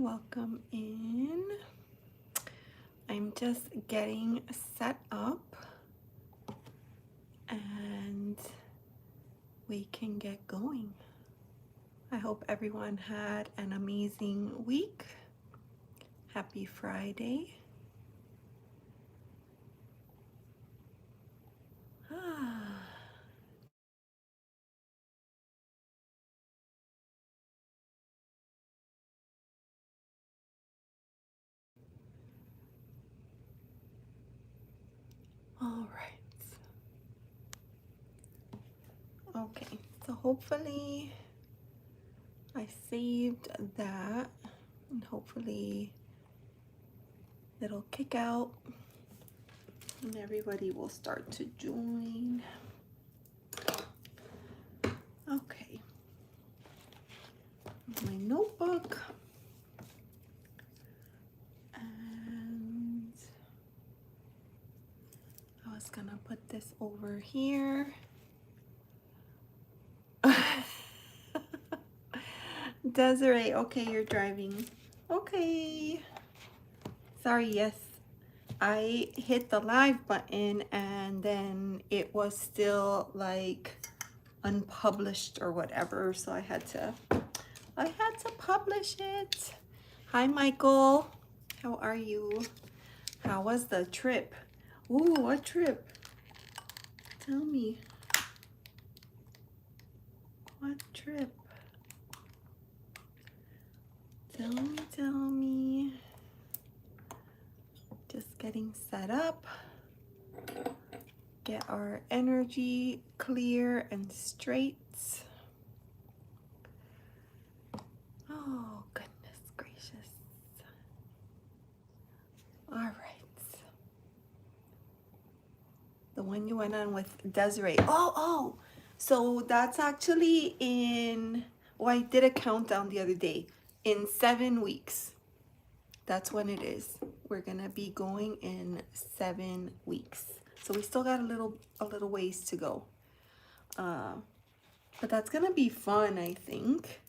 welcome in. I'm just getting set up and we can get going. I hope everyone had an amazing week. Happy Friday. All right. Okay, so hopefully I saved that and hopefully it'll kick out and everybody will start to join. Okay, my notebook, and I was gonna put this over here. Desiree, okay, you're driving. Okay. Sorry, yes. I hit the live button and then it was still like unpublished or whatever, so I had to publish it. Hi Michael, how are you? How was the trip? Ooh, what trip? Tell me. What trip? Tell me. Just getting set up. Get our energy clear and straight. Oh, goodness gracious. All right. The one you went on with Desiree. Oh. So that's actually in, oh, I did a countdown the other day. In 7 weeks. That's when it is. We're gonna be going in 7 weeks. So we still got a little ways to go. But that's gonna be fun, I think.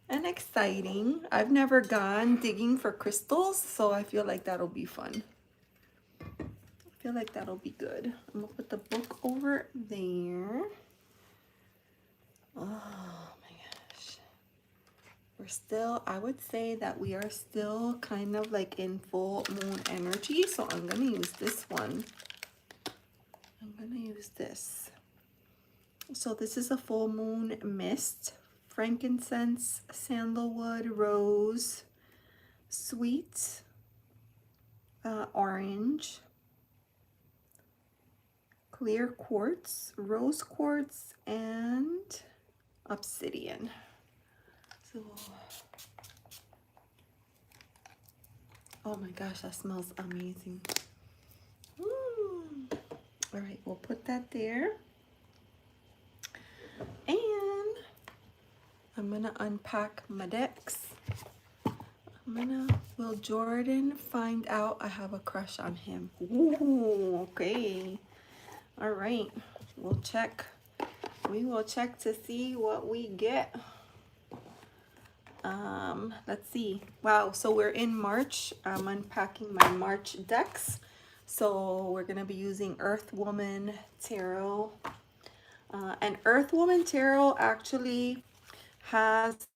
And exciting. I've never gone digging for crystals, so I feel like that'll be fun. I feel like that'll be good. I'm gonna put the book over there. Oh my gosh. We're still, I would say that we are still kind of like in full moon energy, so I'm gonna use this one. I'm gonna use this. So this is a full moon mist. Frankincense, sandalwood, rose, sweet, orange, clear quartz, rose quartz, and obsidian. So, oh my gosh, that smells amazing. All right, we'll put that there. And I'm gonna unpack my decks. Will Jordan find out I have a crush on him? Ooh, okay. All right, we'll check. We will check to see what we get. Let's see. Wow, so we're in March. I'm unpacking my March decks. So we're gonna be using Earth Woman Tarot. And Earth Woman Tarot actually has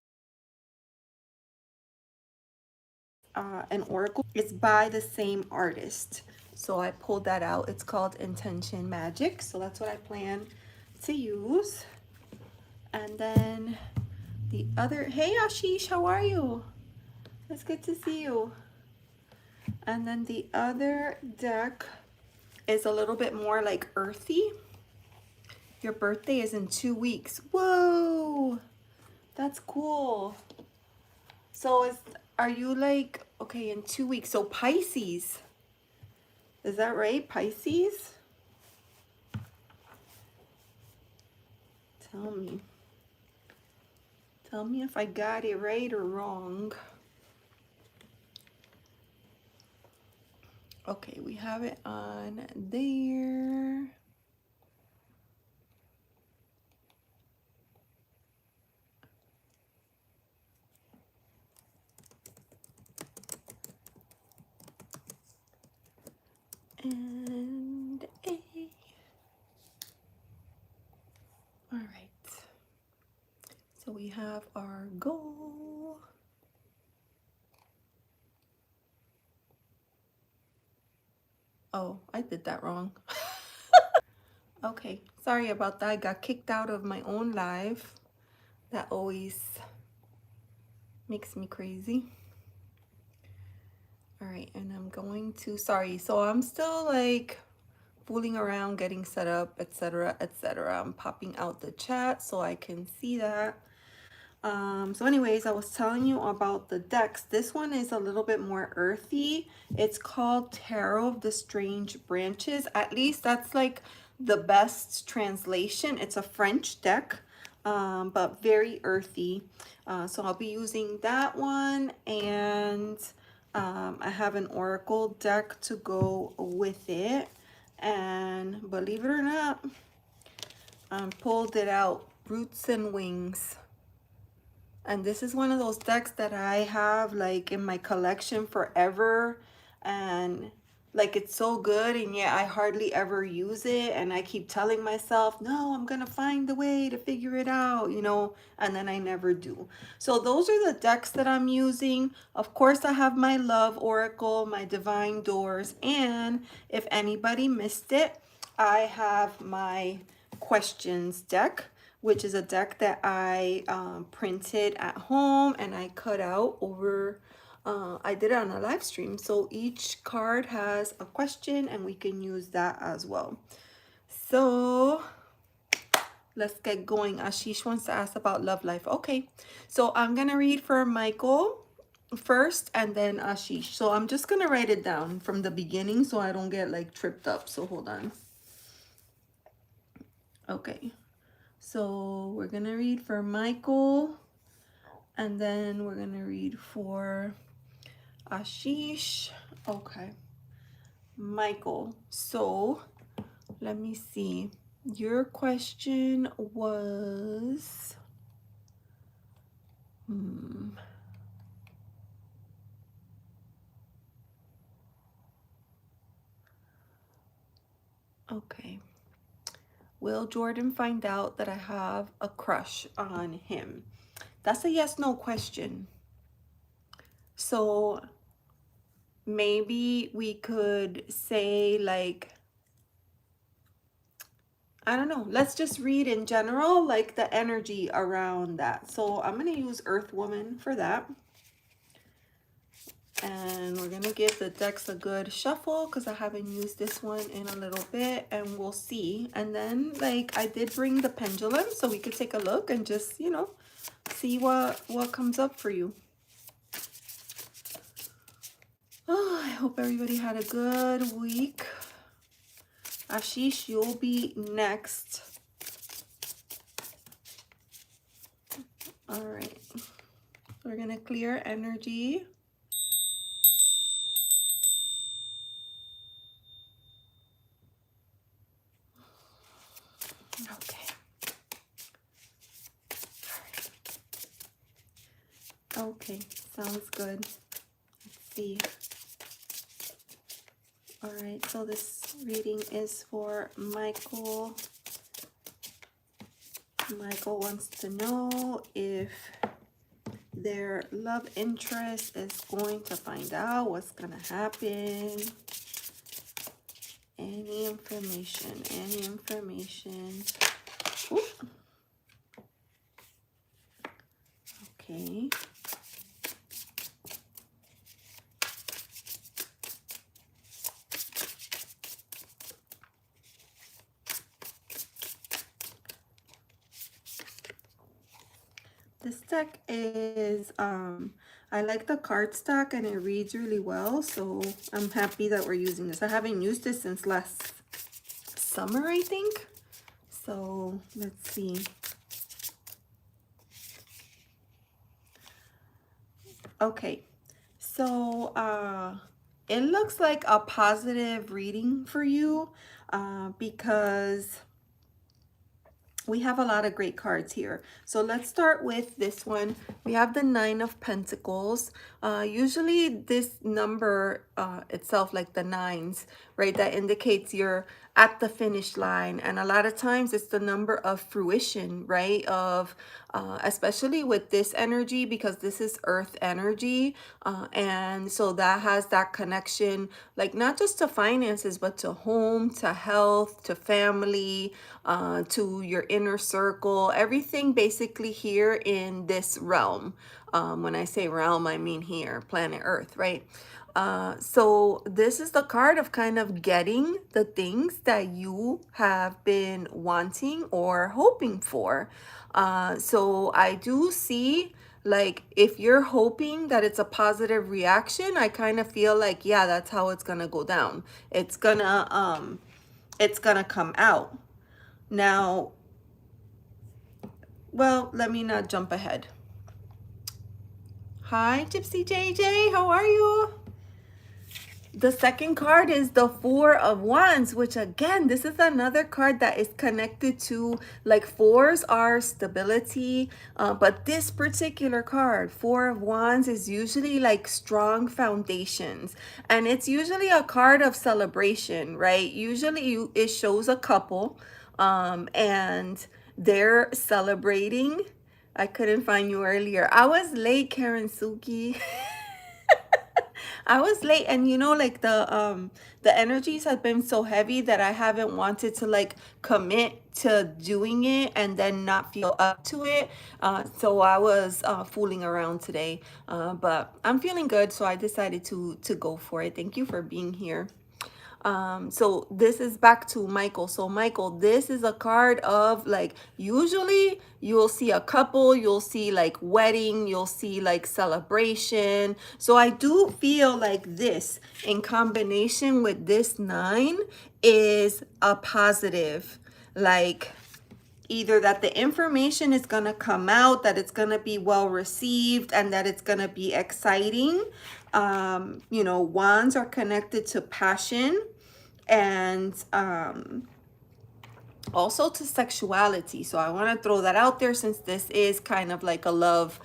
an oracle. It's by the same artist. So I pulled that out. It's called Intention Magic. So that's what I plan to use. And then the other, hey Ashish, how are you? It's good to see you. And then the other deck is a little bit more like earthy. Your birthday is in 2 weeks. Whoa, that's cool. So are you like, okay, in 2 weeks, so Pisces, is that right? Pisces? Tell me if I got it right or wrong. Okay, we have it on there. and A. All right. So we have our goal. Oh, I did that wrong. Okay, sorry about that. I got kicked out of my own live. That always makes me crazy. All right, and I'm going to, sorry, so I'm still like fooling around, getting set up, etc., etc. I'm popping out the chat so I can see that. So anyways, I was telling you about the decks. This one is a little bit more earthy. It's called Tarot of the Strange Branches. At least that's like the best translation. It's a French deck, but very earthy. So I'll be using that one, and I have an oracle deck to go with it. And believe it or not, I pulled it out, Roots and Wings. And this is one of those decks that I have like in my collection forever, and like it's so good, and yet I hardly ever use it, and I keep telling myself, no, I'm gonna find the way to figure it out, you know, and then I never do. So those are the decks that I'm using. Of course, I have my Love Oracle, my Divine Doors, and if anybody missed it, I have my Questions deck, which is a deck that I printed at home and I cut out over, I did it on a live stream. So each card has a question and we can use that as well. So let's get going. Ashish wants to ask about love life. Okay, so I'm going to read for Michael first and then Ashish. So I'm just going to write it down from the beginning so I don't get like tripped up. So hold on. Okay. So we're going to read for Michael, and then we're going to read for Ashish. Okay. Michael. So let me see. Your question was, okay. Will Jordan find out that I have a crush on him? That's a yes/no question. So maybe we could say like, I don't know. Let's just read in general, like the energy around that. So I'm going to use Earth Woman for that. And we're going to give the decks a good shuffle because I haven't used this one in a little bit, and we'll see. And then like I did bring the pendulum so we could take a look and just, you know, see what comes up for you. Oh, I hope everybody had a good week. Ashish, you'll be next. All right. We're going to clear energy. Okay. Okay, sounds good. Let's see. All right, so this reading is for Michael. Michael wants to know if their love interest is going to find out what's going to happen. Any information, any information. Ooh. Okay. This deck is, I like the card stack and it reads really well, so I'm happy that we're using this. I haven't used this since last summer, I think. So let's see. Okay, so it looks like a positive reading for you because we have a lot of great cards here. So let's start with this one. We have the Nine of Pentacles. Usually this number itself, like the nines, right, that indicates you're at the finish line. And a lot of times it's the number of fruition, right, of especially with this energy, because this is earth energy. And so that has that connection, like not just to finances, but to home, to health, to family, to your inner circle, everything basically here in this realm. When I say realm, I mean here, planet Earth, right? So this is the card of kind of getting the things that you have been wanting or hoping for. So I do see, like, if you're hoping that it's a positive reaction, I kind of feel like, yeah, that's how it's gonna go down. It's gonna come out. Now, well, let me not jump ahead. Hi, GypsyJJ, how are you? The second card is the Four of Wands, which again, this is another card that is connected to, like, fours are stability, but this particular card, Four of Wands, is usually like strong foundations, and it's usually a card of celebration, right? Usually it shows a couple, and they're celebrating. I couldn't find you earlier. I was late, Karen Suki. I was late, and you know, like the energies have been so heavy that I haven't wanted to like commit to doing it and then not feel up to it. So I was fooling around today, but I'm feeling good, so I decided to go for it. Thank you for being here. So this is back to Michael. So Michael, this is a card of, like, usually you'll see a couple, you'll see like wedding, you'll see like celebration. So I do feel like this in combination with this nine is a positive, like, either that the information is going to come out, that it's going to be well received, and that it's going to be exciting. You know, wands are connected to passion, and also to sexuality. So I want to throw that out there, since this is kind of like a love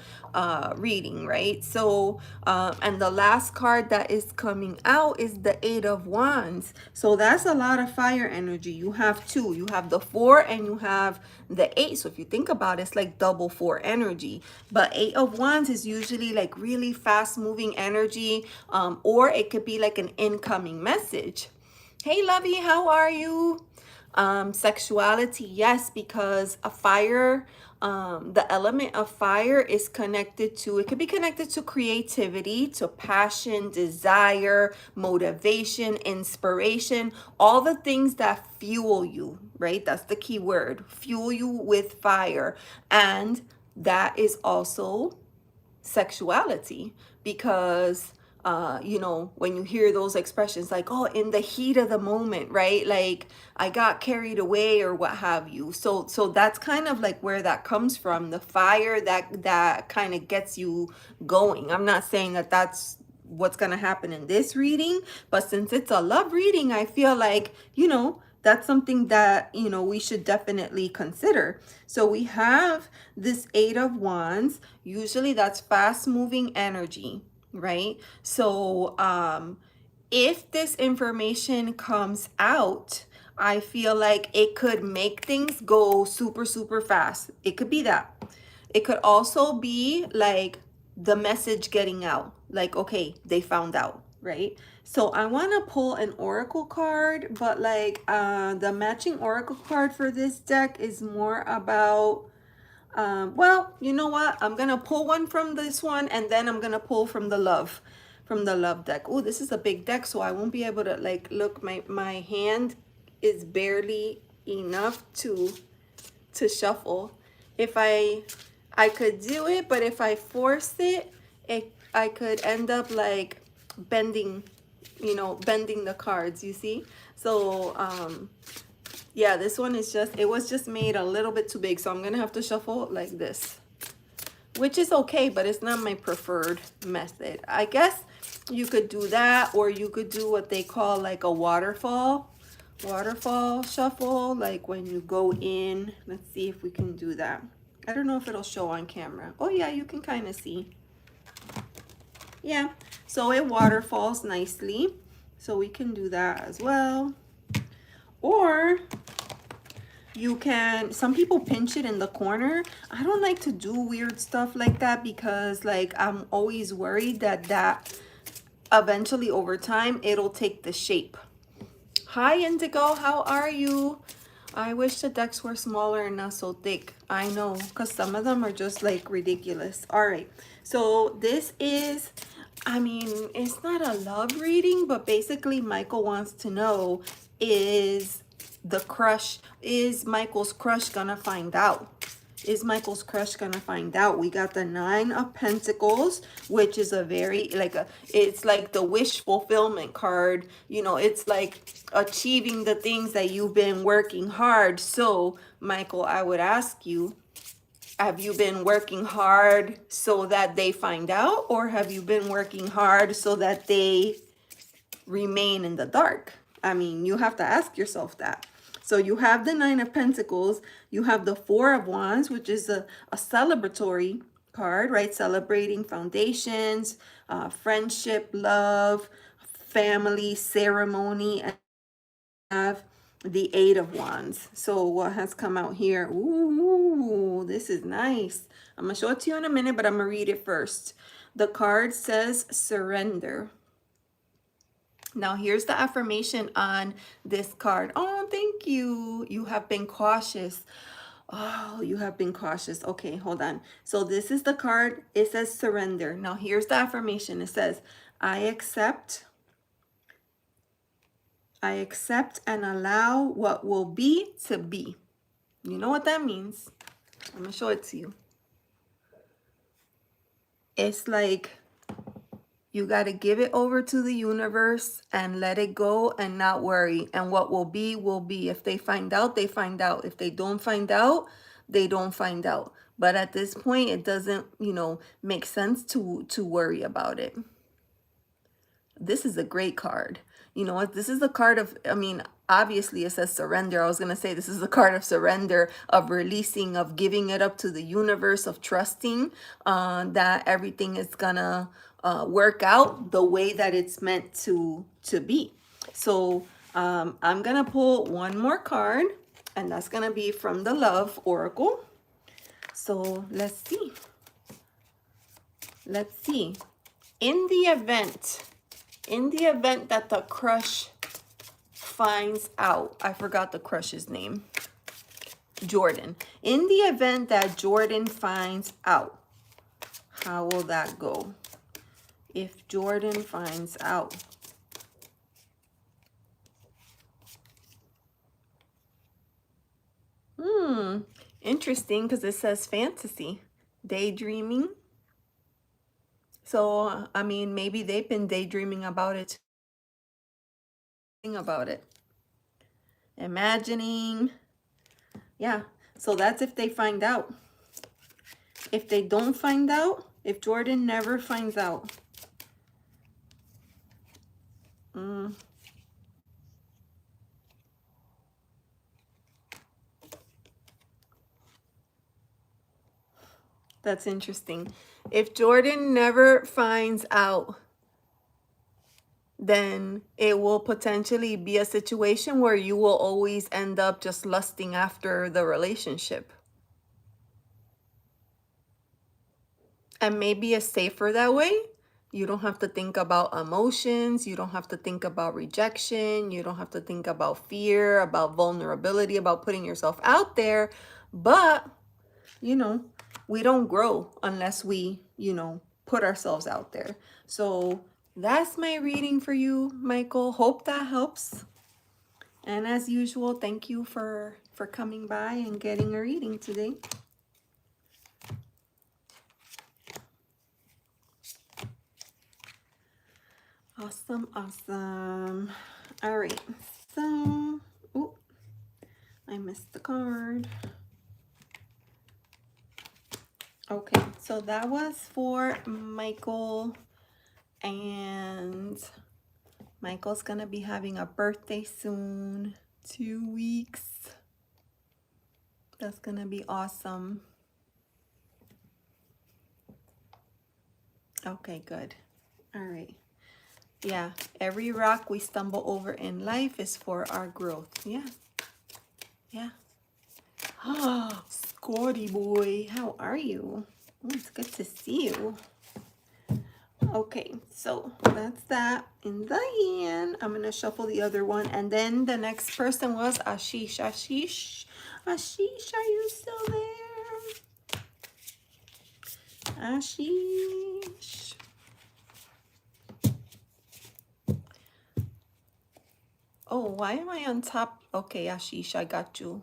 reading, right? So and the last card that is coming out is the Eight of Wands. So that's a lot of fire energy. You have two, you have the four and you have the eight. So if you think about it, it's like double four energy. But Eight of Wands is usually like really fast moving energy, or it could be like an incoming message. Hey Lovey, how are you? Sexuality, yes, because a fire, the element of fire is connected to, it could be connected to creativity, to passion, desire, motivation, inspiration, all the things that fuel you, right? That's the key word, fuel you with fire. And that is also sexuality, because you know, when you hear those expressions like, oh, in the heat of the moment, right, like I got carried away or what have you. So that's kind of like where that comes from, the fire that kind of gets you going. I'm not saying that that's what's going to happen in this reading, but since it's a love reading, I feel like, you know, that's something that, you know, we should definitely consider. So we have this Eight of Wands. Usually that's fast moving energy, right? So if this information comes out, I feel like it could make things go super, super fast. It could be that. It could also be like the message getting out, like, okay, they found out, right? So I want to pull an oracle card, but like the matching oracle card for this deck is more about, well, you know what? I'm going to pull one from this one, and then I'm going to pull from the love deck. Oh, this is a big deck, so I won't be able to like look. My hand is barely enough to shuffle. If I could do it, but if I force it, I could end up like bending, you know, bending the cards, you see? So yeah, this one is just, it was just made a little bit too big, so I'm gonna have to shuffle like this, which is okay, but it's not my preferred method. I guess you could do that, or you could do what they call like a waterfall, waterfall shuffle, like when you go in. Let's see if we can do that. I don't know if it'll show on camera. Oh yeah, you can kind of see. Yeah, so it waterfalls nicely. So we can do that as well. Or you can, some people pinch it in the corner. I don't like to do weird stuff like that because like I'm always worried that eventually over time it'll take the shape. Hi Indigo, how are you? I wish the decks were smaller and not so thick. I know, because some of them are just like ridiculous. All right, so this is, I mean, it's not a love reading, but basically Michael wants to know, is Michael's crush gonna find out? Is Michael's crush gonna find out? We got the 9 of Pentacles, which is a very it's like the wish fulfillment card. You know, it's like achieving the things that you've been working hard. So Michael, I would ask you, have you been working hard so that they find out, or have you been working hard so that they remain in the dark? I mean, you have to ask yourself that. So you have the 9 of Pentacles, you have the 4 of Wands, which is a celebratory card, right? Celebrating foundations, friendship, love, family, ceremony, and have the 8 of Wands. So what has come out here? Ooh, this is nice. I'm gonna show it to you in a minute, but I'm gonna read it first. The card says surrender. Now here's the affirmation on this card. Oh, thank you. You have been cautious. Oh, you have been cautious. Okay, hold on. So this is the card. It says surrender. Now here's the affirmation. It says, I accept and allow what will be to be. You know what that means? I'm going to show it to you. It's like you got to give it over to the universe and let it go and not worry. And what will be, will be. If they find out, they find out. If they don't find out, they don't find out. But at this point, it doesn't, you know, make sense to worry about it. This is a great card. You know what? This is the card of, I mean, obviously it says surrender. I was going to say this is the card of surrender, of releasing, of giving it up to the universe, of trusting that everything is going to work out the way that it's meant to be. So I'm going to pull one more card, and that's going to be from the Love Oracle. So let's see. Let's see. In the event that the crush finds out, I forgot the crush's name, Jordan. In the event that Jordan finds out, how will that go? If Jordan finds out. Interesting, because it says fantasy, daydreaming. So, I mean, maybe they've been daydreaming about it. Imagining. Yeah, so that's if they find out. If they don't find out, if Jordan never finds out. That's interesting. If Jordan never finds out, then it will potentially be a situation where you will always end up just lusting after the relationship. And maybe it's safer that way. You don't have to think about emotions. You don't have to think about rejection. You don't have to think about fear, about vulnerability, about putting yourself out there. But, you know, we don't grow unless we, you know, put ourselves out there. So that's my reading for you, Michael. Hope that helps. And as usual, thank you for coming by and getting a reading today. Awesome, awesome. All right, so, oh, I missed the card. Okay, so that was for Michael, and Michael's gonna be having a birthday soon. 2 weeks. That's gonna be awesome. Okay, good. All right. Yeah, every rock we stumble over in life is for our growth. Yeah. Yeah. Oh, Scotty boy, how are you? Oh, it's good to see you. Okay, so that's that in the hand. I'm gonna shuffle the other one, and then the next person was Ashish. Ashish, Ashish, are you still there? Ashish. Oh, why am I on top? Okay, Ashish, I got you.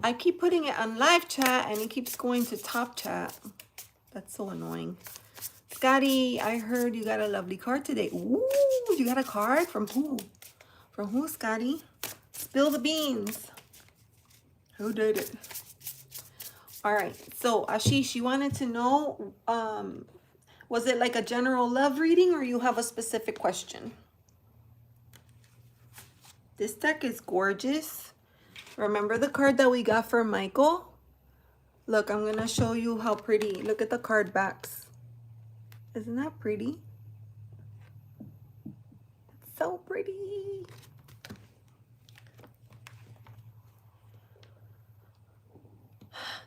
I keep putting it on live chat and it keeps going to top chat. That's so annoying. Scotty, I heard you got a lovely card today. Ooh, you got a card? From who? From who, Scotty? Spill the beans. Who did it? All right, so Ashish, you wanted to know, was it like a general love reading or you have a specific question? This deck is gorgeous. Remember the card that we got for Michael? Look, I'm gonna show you how pretty. Look at the card backs. Isn't that pretty? So pretty.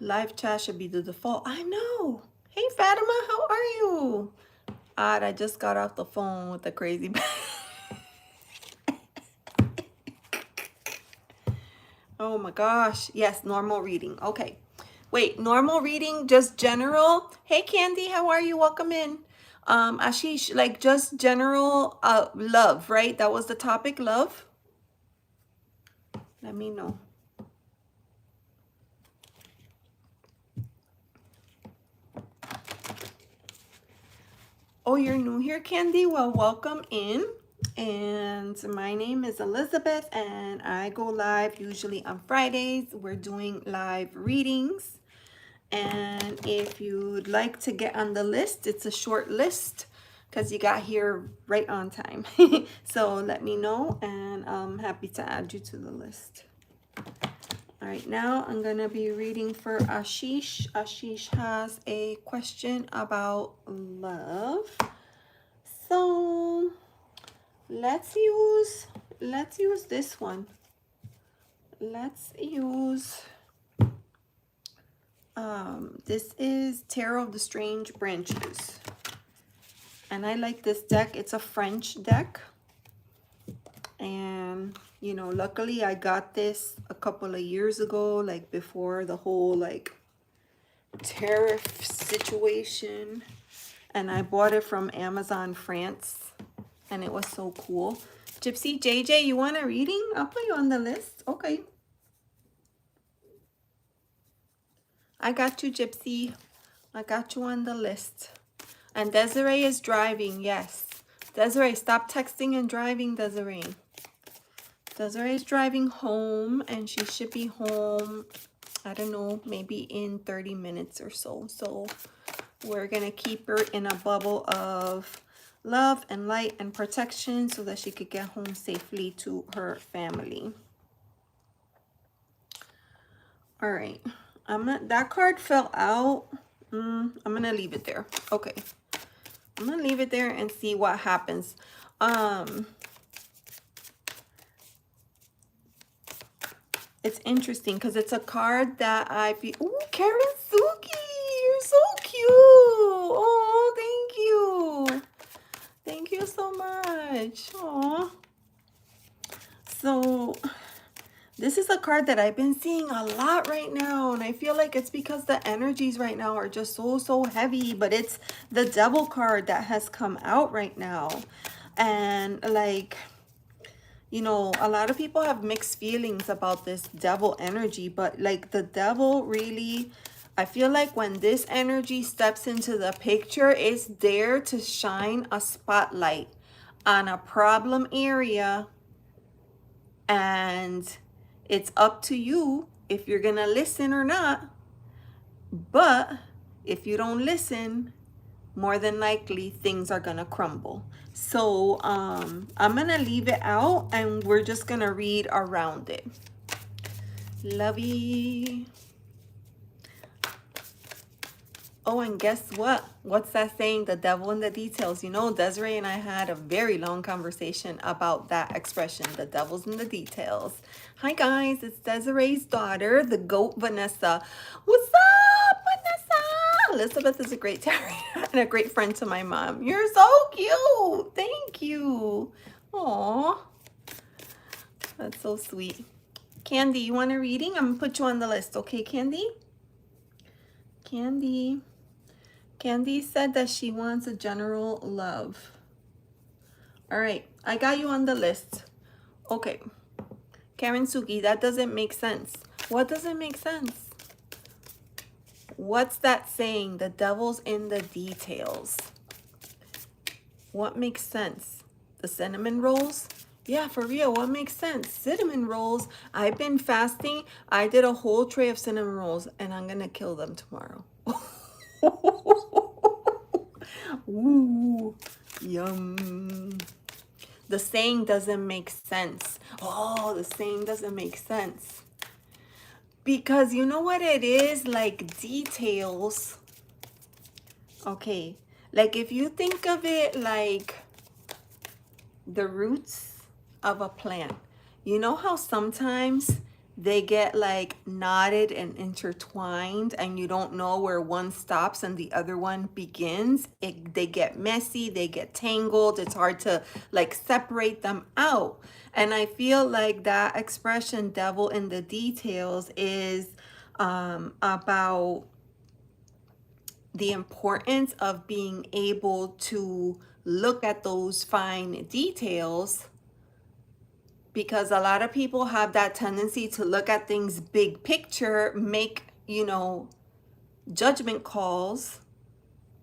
Live chat should be the default. I know. Hey Fatima, how are you? Odd, I just got off the phone with the crazy. Oh my gosh. Yes, normal reading. Okay. Wait, normal reading, just general. Hey Candy, how are you? Welcome in. Ashish, like just general love, right? That was the topic, love. Let me know. Oh, you're new here, Candy? Well, welcome in. And my name is Elizabeth and I go live usually on Fridays. We're doing live readings. And if you'd like to get on the list, it's a short list because you got here right on time. So let me know and I'm happy to add you to the list. All right, now I'm going to be reading for Ashish. Ashish has a question about love. So let's use this one. Let's use this is Tarot of the Strange Branches. And I like this deck. It's a French deck. And, you know, luckily I got this a couple of years ago, like before the whole like tariff situation. And I bought it from Amazon France. And it was so cool. GypsyJJ, you want a reading? I'll put you on the list. Okay. I got you, Gypsy. I got you on the list. And Desiree is driving, yes. Desiree, stop texting and driving, Desiree. Desiree is driving home and she should be home, I don't know, maybe in 30 minutes or so. So we're going to keep her in a bubble of love and light and protection so that she could get home safely to her family. All right. That card fell out. I'm going to leave it there. Okay. I'm going to leave it there and see what happens. It's interesting because it's a card that ooh, Karen Suki, you're so cute. Oh, thank you. Thank you so much. Aw. So this is a card that I've been seeing a lot right now. And I feel like it's because the energies right now are just so heavy. But it's the Devil card that has come out right now. And like, you know, a lot of people have mixed feelings about this devil energy, but like the devil really, I feel like when this energy steps into the picture, it's there to shine a spotlight on a problem area. And it's up to you if you're going to listen or not. But if you don't listen, more than likely things are gonna crumble. So I'm gonna leave it out and we're just gonna read around it. Lovey. Oh, and guess what? What's that saying? The devil in the details. You know, Desiree and I had a very long conversation about that expression, the devil's in the details. Hi, guys. It's Desiree's daughter, the goat, Vanessa. What's up, Vanessa? Elizabeth is a great terrier and a great friend to my mom. You're so cute. Thank you. Aw, that's so sweet. Candy, you want a reading? I'm going to put you on the list. Okay, Candy? Candy. Candy said that she wants a general love. All right, I got you on the list. Okay, Karen Suki, that doesn't make sense. What doesn't make sense? What's that saying? The devil's in the details. What makes sense? The cinnamon rolls? Yeah, for real, what makes sense? Cinnamon rolls. I've been fasting. I did a whole tray of cinnamon rolls and I'm gonna kill them tomorrow. Ooh, yum. The saying doesn't make sense. Oh, the saying doesn't make sense. Because you know what it is? Like details. Okay. Like if you think of it like the roots of a plant. You know how sometimes they get like knotted and intertwined and you don't know where one stops and the other one begins? They get messy, they get tangled, it's hard to like separate them out. And I feel like that expression, devil in the details, is about the importance of being able to look at those fine details, because a lot of people have that tendency to look at things big picture, make, you know, judgment calls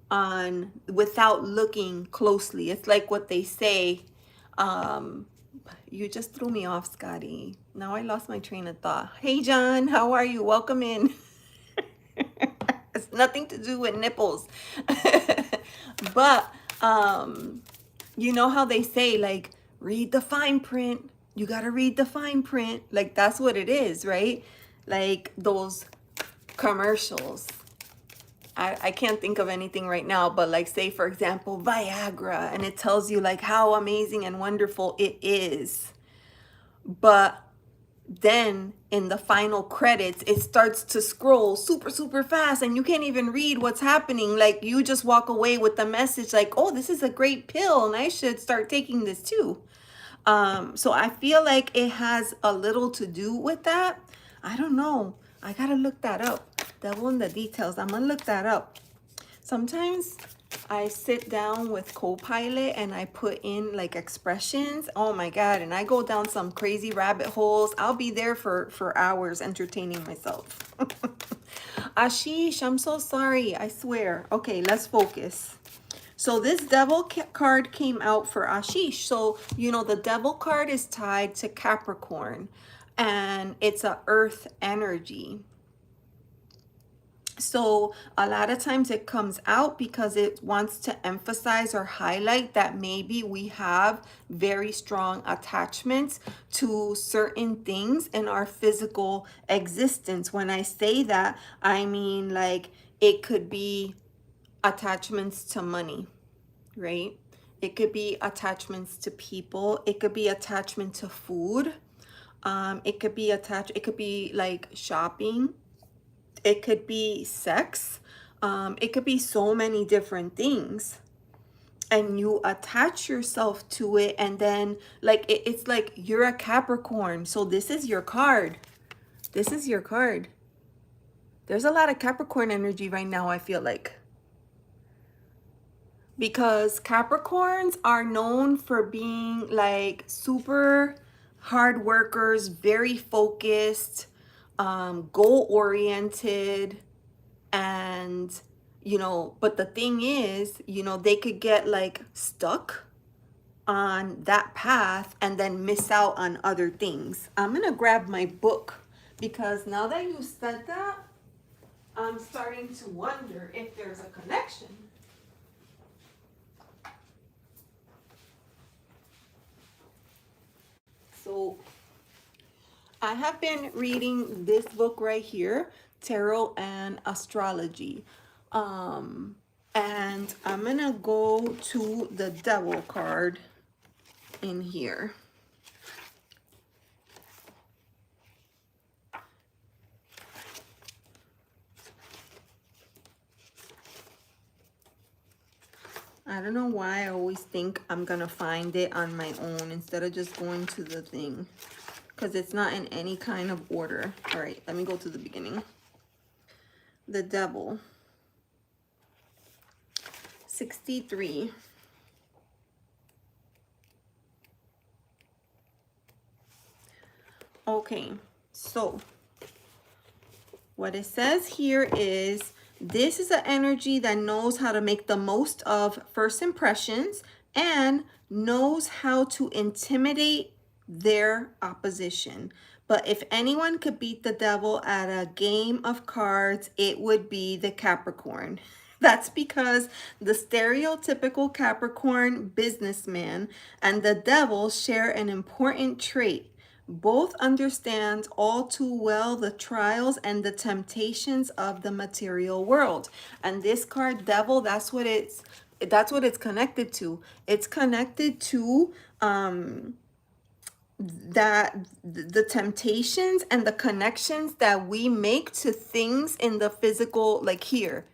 on without looking closely. It's like what they say, you just threw me off, Scotty. Now I lost my train of thought. Hey John, how are you? Welcome in. It's nothing to do with nipples. But you know how they say, like, read the fine print. You got to read the fine print. Like, that's what it is, right? Like those commercials. I can't think of anything right now, but like, say, for example, Viagra, and it tells you like how amazing and wonderful it is. But then in the final credits, it starts to scroll super fast and you can't even read what's happening. Like you just walk away with the message like, oh, this is a great pill and I should start taking this too. So I feel like it has a little to do with that. I don't know. I gotta look that up. Devil in the details. I'm gonna look that up. Sometimes I sit down with Copilot and I put in like expressions. Oh my God. And I go down some crazy rabbit holes. I'll be there for hours entertaining myself. Ashish, I'm so sorry. I swear. Okay, let's focus. So this devil card came out for Ashish. So, you know, the devil card is tied to Capricorn and it's a earth energy. So a lot of times it comes out because it wants to emphasize or highlight that maybe we have very strong attachments to certain things in our physical existence. When I say that, I mean like it could be attachments to money, right? It could be attachments to people. It could be attachment to food. It could be like shopping. It could be sex. It could be so many different things. And you attach yourself to it. And then like, it's like you're a Capricorn. So this is your card. This is your card. There's a lot of Capricorn energy right now, I feel like. Because Capricorns are known for being like super hard workers, very focused, goal oriented, and you know, but the thing is, you know, they could get like stuck on that path and then miss out on other things. I'm gonna grab my book because now that you said that, I'm starting to wonder if there's a connection. I have been reading this book right here, Tarot and Astrology. And I'm gonna go to the Devil card in here. I don't know why I always think I'm gonna find it on my own instead of just going to the thing, because it's not in any kind of order. All right, let me go to the beginning. The Devil. 63. Okay, so what it says here is, this is an energy that knows how to make the most of first impressions and knows how to intimidate their opposition. But if anyone could beat the devil at a game of cards, it would be the Capricorn. That's because the stereotypical Capricorn businessman and the devil share an important trait. Both understand all too well the trials and the temptations of the material world. And this card, devil, that's what it's connected to. It's connected to that the temptations and the connections that we make to things in the physical, like here,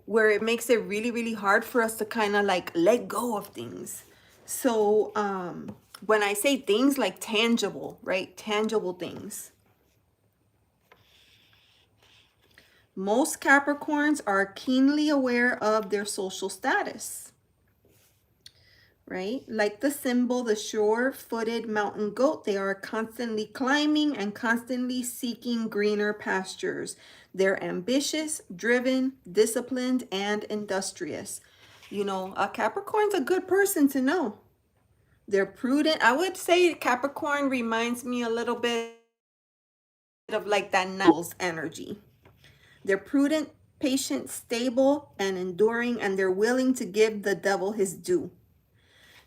where it makes it really, really hard for us to kind of like let go of things. So when I say things, like tangible, right? Tangible things. Most Capricorns are keenly aware of their social status, right? Like the symbol, the sure-footed mountain goat, they are constantly climbing and constantly seeking greener pastures. They're ambitious, driven, disciplined, and industrious. You know, a Capricorn's a good person to know. They're prudent. I would say Capricorn reminds me a little bit of like that Nils energy. They're prudent, patient, stable, and enduring, and they're willing to give the devil his due.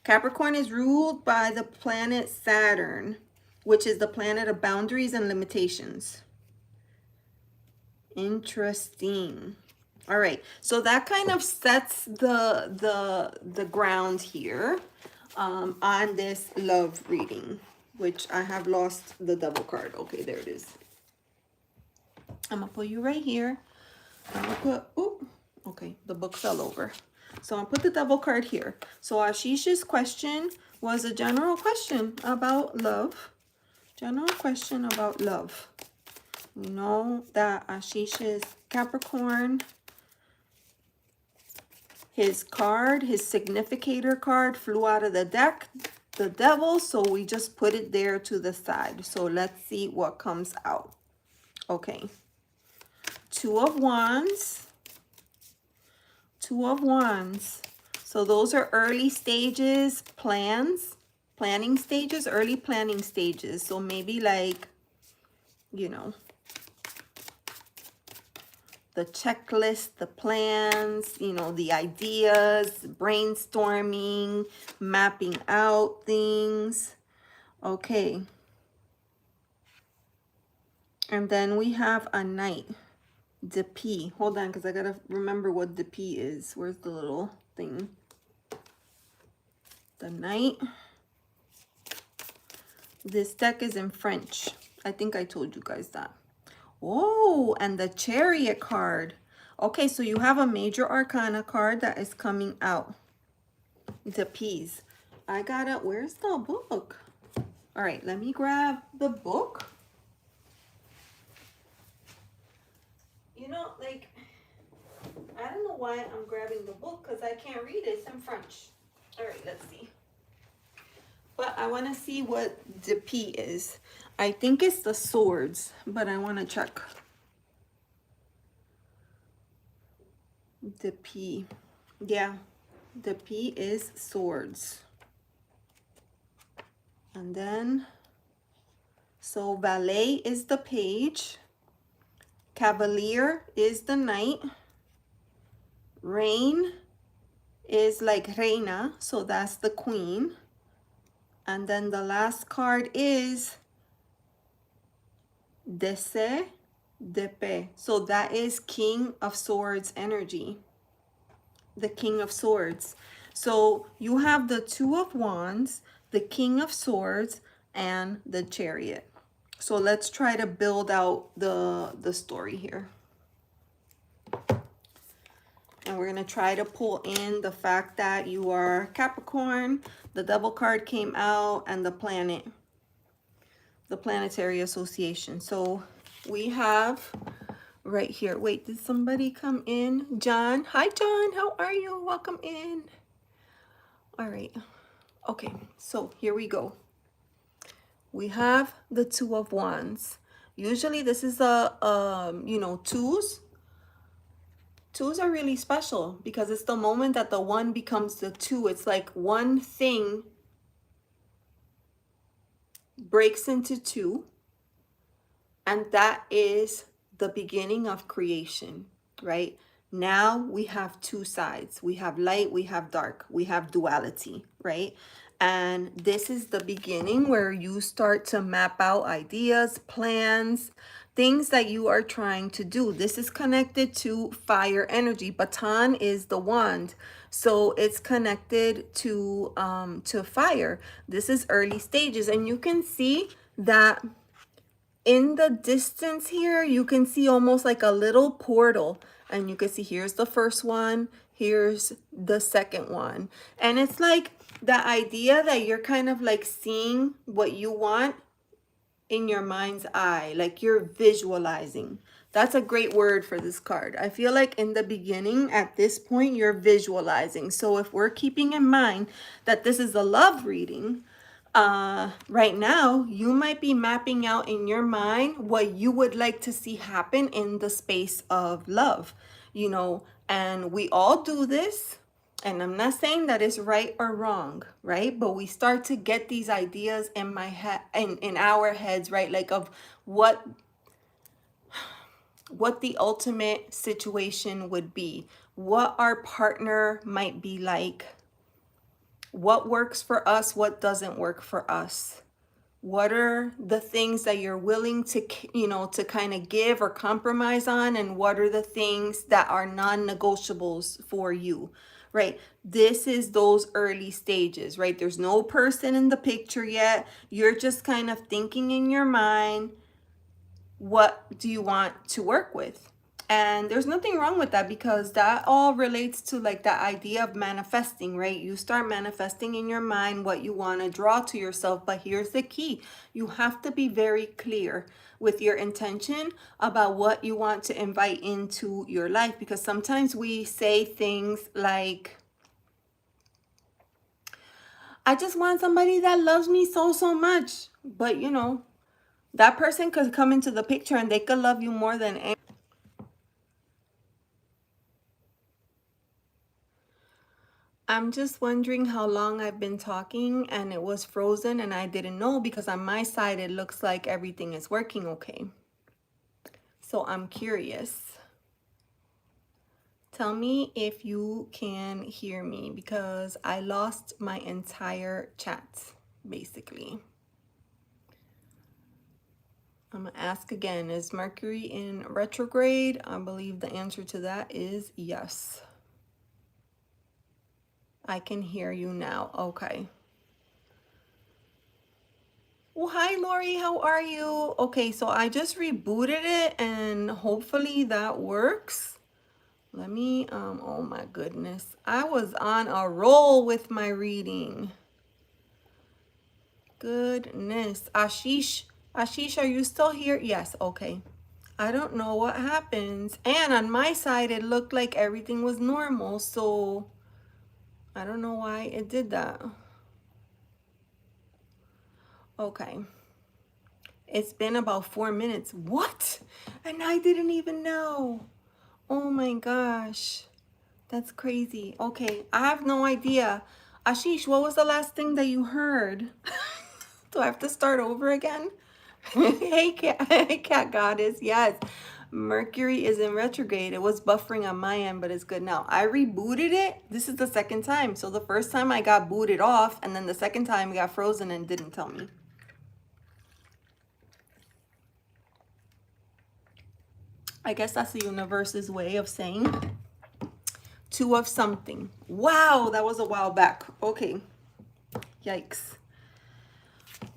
Capricorn is ruled by the planet Saturn, which is the planet of boundaries and limitations. Interesting. All right, so that kind of sets the ground here on this love reading, which I have lost the devil card. Okay, there it is. I'm gonna put you right here. I'm gonna put, oh, okay, the book fell over. So I'll put the devil card here. So Ashish's question was a general question about love. General question about love. We know that Ashish is Capricorn. His card, his significator card, flew out of the deck, the devil, so we just put it there to the side. So let's see what comes out. Okay. Two of Wands. Two of Wands. So those are early stages, planning stages, early planning stages. So maybe like, you know, the checklist, the plans, you know, the ideas, brainstorming, mapping out things. Okay. And then we have a Knight. The P. Hold on, because I gotta remember what the P is. Where's the little thing? The Knight. This deck is in French. I think I told you guys that. Oh, and the Chariot card. Okay, so you have a major arcana card that is coming out. The P's. I gotta, where's the book? All right, let me grab the book. You know, like, I don't know why I'm grabbing the book because I can't read it. It's in French. All right, let's see. But I want to see what the P is. I think it's the swords, but I want to check. The P. Yeah, the P is swords. And then, so valet is the page. Cavalier is the knight. Reign is like reina, so that's the queen. And then the last card is Dese de Pe. So that is King of Swords energy. The King of Swords. So you have the Two of Wands, the King of Swords, and the Chariot. So let's try to build out the story here. And we're going to try to pull in the fact that you are Capricorn. The Devil card came out, and the planet, the planetary association. So we have right here. Wait, did somebody come in? John. Hi, John. How are you? Welcome in. All right. Okay, so here we go. We have the Two of Wands. Usually this is you know, twos. Twos are really special because it's the moment that the one becomes the two. It's like one thing breaks into two, and that is the beginning of creation, right? Now we have two sides. We have light, we have dark, we have duality, right? And this is the beginning where you start to map out ideas, plans, things that you are trying to do. This is connected to fire energy. Baton is the wand, so it's connected to fire. This is early stages, and you can see that in the distance here, you can see almost like a little portal, and you can see here's the first one, here's the second one. And it's like the idea that you're kind of like seeing what you want in your mind's eye, like you're visualizing. That's a great word for this card. I feel like in the beginning, at this point, you're visualizing. So if we're keeping in mind that this is a love reading, right now, you might be mapping out in your mind what you would like to see happen in the space of love, you know, and we all do this. And I'm not saying that it's right or wrong, right? But we start to get these ideas in my head, in our heads, right? Like of what the ultimate situation would be, what our partner might be like, what works for us, what doesn't work for us. What are the things that you're willing to, you know, to kind of give or compromise on, and what are the things that are non-negotiables for you, right? This is those early stages, right? There's no person in the picture yet. You're just kind of thinking in your mind, what do you want to work with? And there's nothing wrong with that, because that all relates to like that idea of manifesting, right? You start manifesting in your mind what you want to draw to yourself. But here's the key. You have to be very clear with your intention about what you want to invite into your life, because sometimes we say things like, I just want somebody that loves me so much. But you know, that person could come into the picture and they could love you more than anyone. I'm just wondering how long I've been talking and it was frozen and I didn't know, because on my side it looks like everything is working okay. So I'm curious. Tell me if you can hear me, because I lost my entire chat, basically. I'm gonna ask again, is Mercury in retrograde? I believe the answer to that is yes. I can hear you now. Okay. Well, hi, Lori. How are you? Okay, so I just rebooted it and hopefully that works. Let me, oh my goodness. I was on a roll with my reading. Goodness. Ashish, Ashish, are you still here? Yes, okay. I don't know what happens. And on my side, it looked like everything was normal. So I don't know why it did that. Okay. It's been about 4 minutes. What? And I didn't even know. Oh my gosh. That's crazy. Okay, I have no idea. Ashish, what was the last thing that you heard? Do I have to start over again? Hey, cat, hey, cat goddess. Yes. Mercury is in retrograde. It was buffering on my end, but it's good now. I rebooted it. This is the second time. So the first time I got booted off, and then the second time it got frozen and didn't tell me. I guess that's the universe's way of saying two of something. Wow, that was a while back. Okay. Yikes.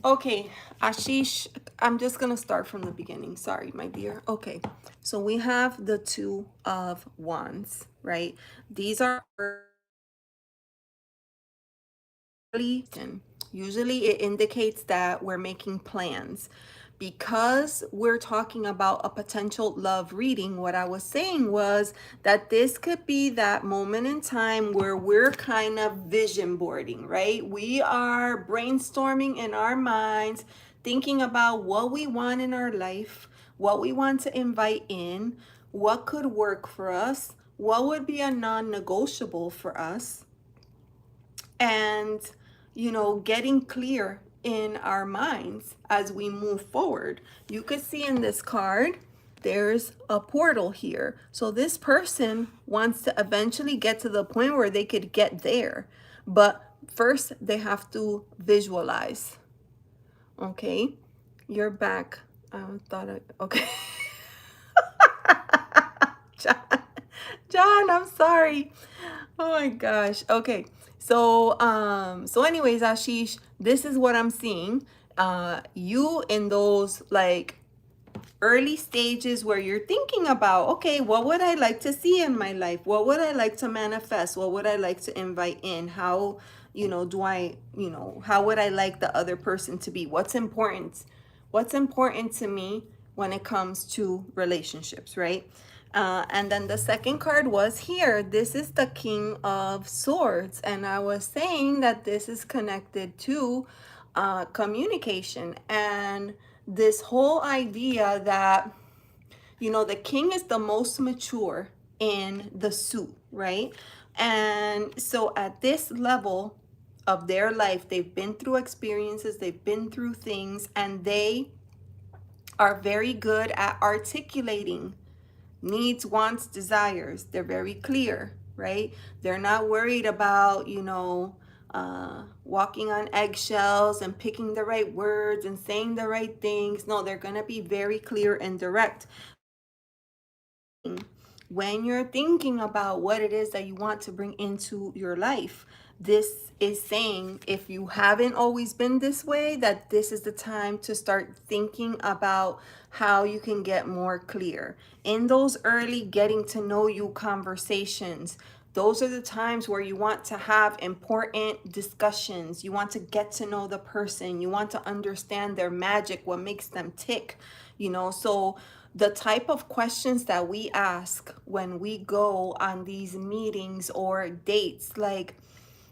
Okay, Ashish, I'm just going to start from the beginning. Sorry, my dear. Okay, so we have the Two of Wands, right? These are usually it indicates that we're making plans. Because we're talking about a potential love reading, what I was saying was that this could be that moment in time where we're kind of vision boarding, right? We are brainstorming in our minds, thinking about what we want in our life, what we want to invite in, what could work for us, what would be a non-negotiable for us, and getting clear in our minds as we move forward. You could see in this card there's a portal here, so this person wants to eventually get to the point where they could get there, but first they have to visualize. Okay, you're back. I thought okay. John, John, I'm sorry. Oh my gosh. Okay. So anyways, Ashish, this is what I'm seeing. You in those like early stages where you're thinking about, okay, what would I like to see in my life? What would I like to manifest? What would I like to invite in? How, how would I like the other person to be? What's important? What's important to me when it comes to relationships, right? And then the second card was here. This is the King of Swords. And I was saying that this is connected to communication and this whole idea that, the king is the most mature in the suit, right? And so at this level of their life, they've been through experiences, they've been through things, and they are very good at articulating needs, wants, desires. They're very clear, right? They're not worried about, walking on eggshells and picking the right words and saying the right things. No, they're going to be very clear and direct. When you're thinking about what it is that you want to bring into your life, this is saying, if you haven't always been this way, that this is the time to start thinking about how you can get more clear. In those early getting to know you conversations, those are the times where you want to have important discussions. You want to get to know the person. You want to understand their magic, what makes them tick, so the type of questions that we ask when we go on these meetings or dates, like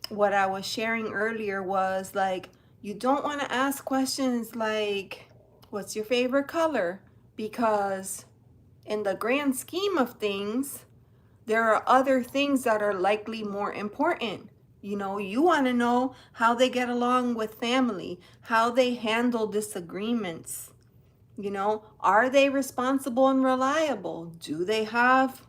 what I was sharing earlier was like, you don't want to ask questions like, what's your favorite color? Because in the grand scheme of things, there are other things that are likely more important. You want to know how they get along with family, how they handle disagreements. Are they responsible and reliable? Do they have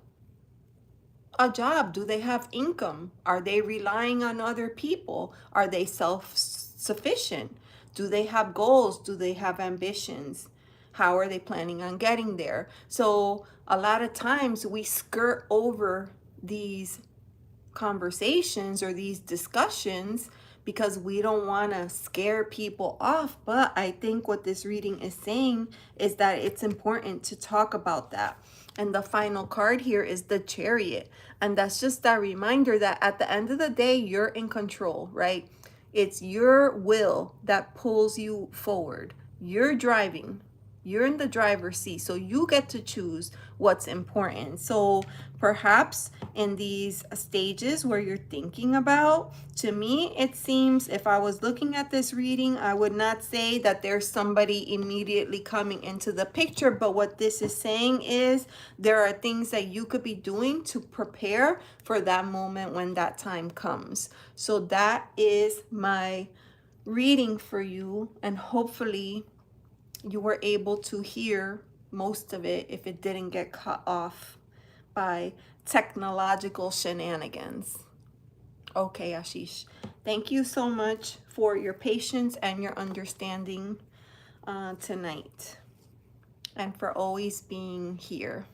a job? Do they have income? Are they relying on other people? Are they self-sufficient? Do they have goals? Do they have ambitions? How are they planning on getting there? So a lot of times we skirt over these conversations or these discussions because we don't want to scare people off. But I think what this reading is saying is that it's important to talk about that. And the final card here is the Chariot. And that's just that reminder that at the end of the day, you're in control, right? It's your will that pulls you forward. You're driving. You're in the driver's seat, so you get to choose what's important. So perhaps in these stages where you're thinking about, to me, it seems if I was looking at this reading, I would not say that there's somebody immediately coming into the picture. But what this is saying is there are things that you could be doing to prepare for that moment when that time comes. So that is my reading for you, and hopefully you were able to hear most of it if it didn't get cut off by technological shenanigans. Okay, Ashish. Thank you so much for your patience and your understanding tonight, and for always being here.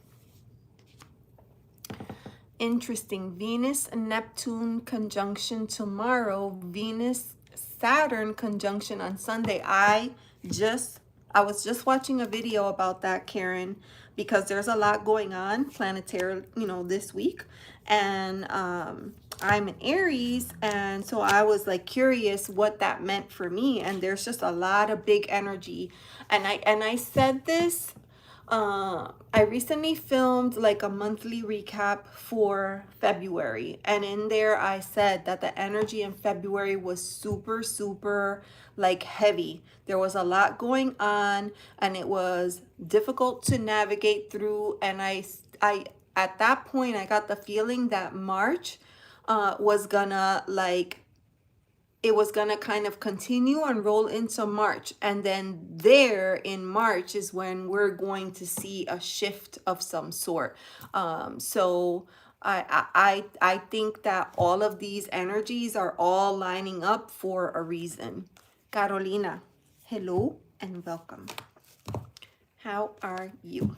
Interesting. Venus and Neptune conjunction tomorrow. Venus Saturn conjunction on Sunday. I was just watching a video about that, Karen, because there's a lot going on planetary, this week. And I'm in Aries, and so I was like curious what that meant for me. And there's just a lot of big energy. And I said this, I recently filmed like a monthly recap for February, and in there I said that the energy in February was super, super like heavy. There was a lot going on, and it was difficult to navigate through. And I at that point I got the feeling that March was gonna like it was going to kind of continue and roll into March. And then there in March is when we're going to see a shift of some sort. So I think that all of these energies are all lining up for a reason. Carolina, hello and welcome. How are you?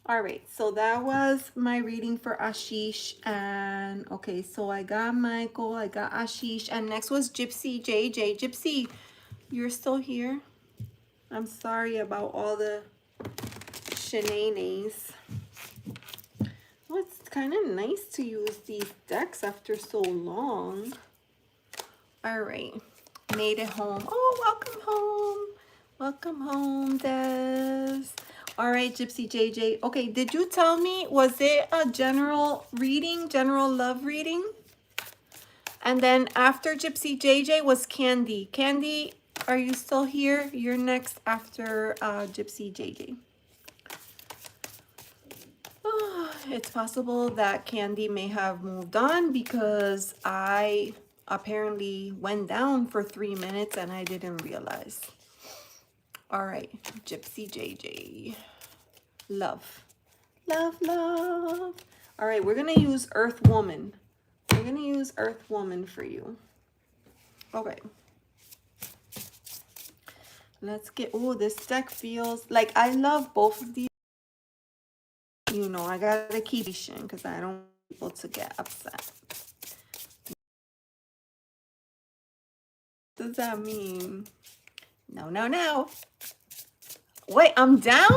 All right, so that was my reading for Ashish. And okay, so I got Michael, I got Ashish, and next was GypsyJJ. Gypsy, you're still here? I'm sorry about all the shenanigans. Well, it's kind of nice to use these decks after so long. All right, made it home. Oh, welcome home. Welcome home, Des. All right, GypsyJJ. Okay, did you tell me, was it a general reading, general love reading? And then after GypsyJJ was Candy. Candy, are you still here? You're next after GypsyJJ. Oh, it's possible that Candy may have moved on because I apparently went down for 3 minutes and I didn't realize. All right, GypsyJJ. Love. Love, love. All right, we're going to use Earth Woman. We're going to use Earth Woman for you. Okay. Let's get, oh, this deck feels like I love both of these. You know, I got to keep patient because I don't want people to get upset. What does that mean? No, no, no. Wait, I'm down?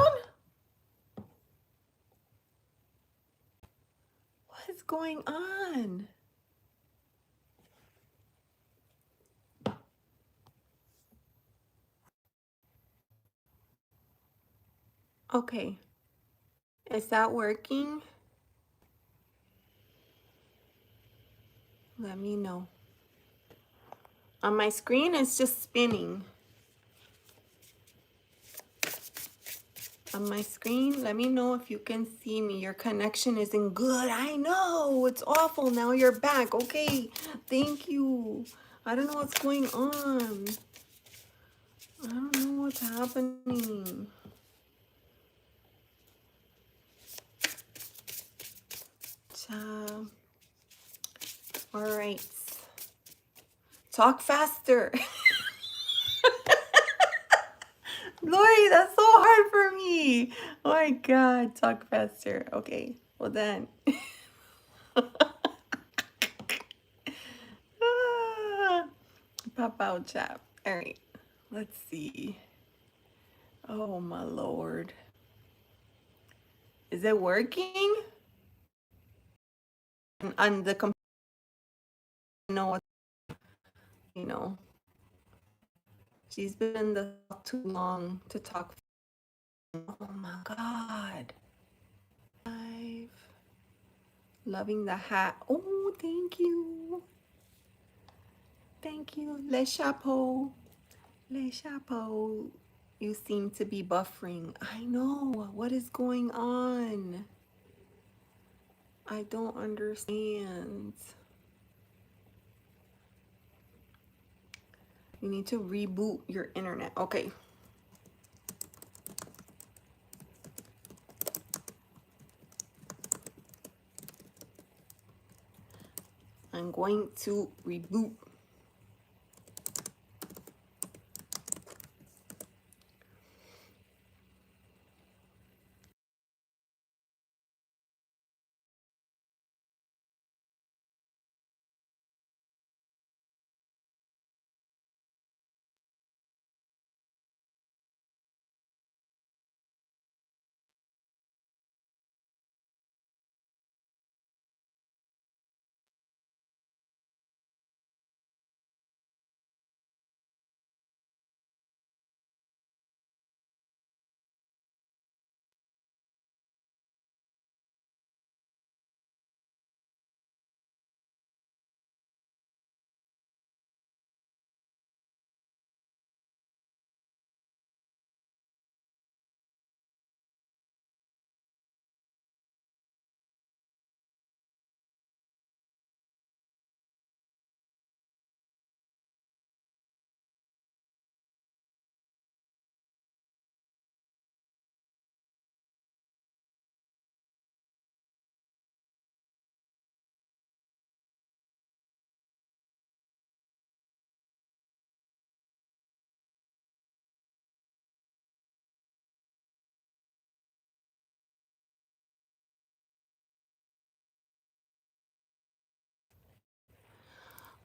What is going on? Okay. Is that working? Let me know. On my screen, it's just spinning. On my screen, let me know if you can see me. Your connection isn't good. I know, it's awful. Now you're back. Okay, thank you. I don't know what's going on. I don't know what's happening. All right. Talk faster. Lori, that's so hard for me. Oh my God, talk faster. Okay, well then. Pop out chat. All right, let's see. Oh my Lord. Is it working? On the computer, you know, she's been in the too long to talk. Oh my God. Live. Loving the hat. Oh, thank you. Thank you. Le chapeau. Le chapeau. You seem to be buffering. I know. What is going on? I don't understand. You need to reboot your internet. Okay. going to reboot.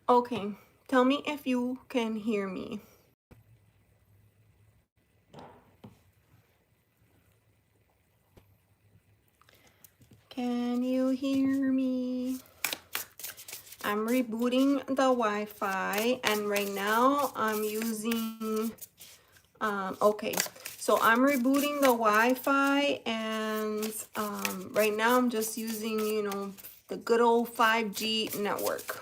Okay, tell me if you can hear me. Can you hear me? I'm rebooting the Wi-Fi, and right now I'm using, okay, so I'm rebooting the Wi-Fi, and right now I'm just using, you know, the good old 5G network.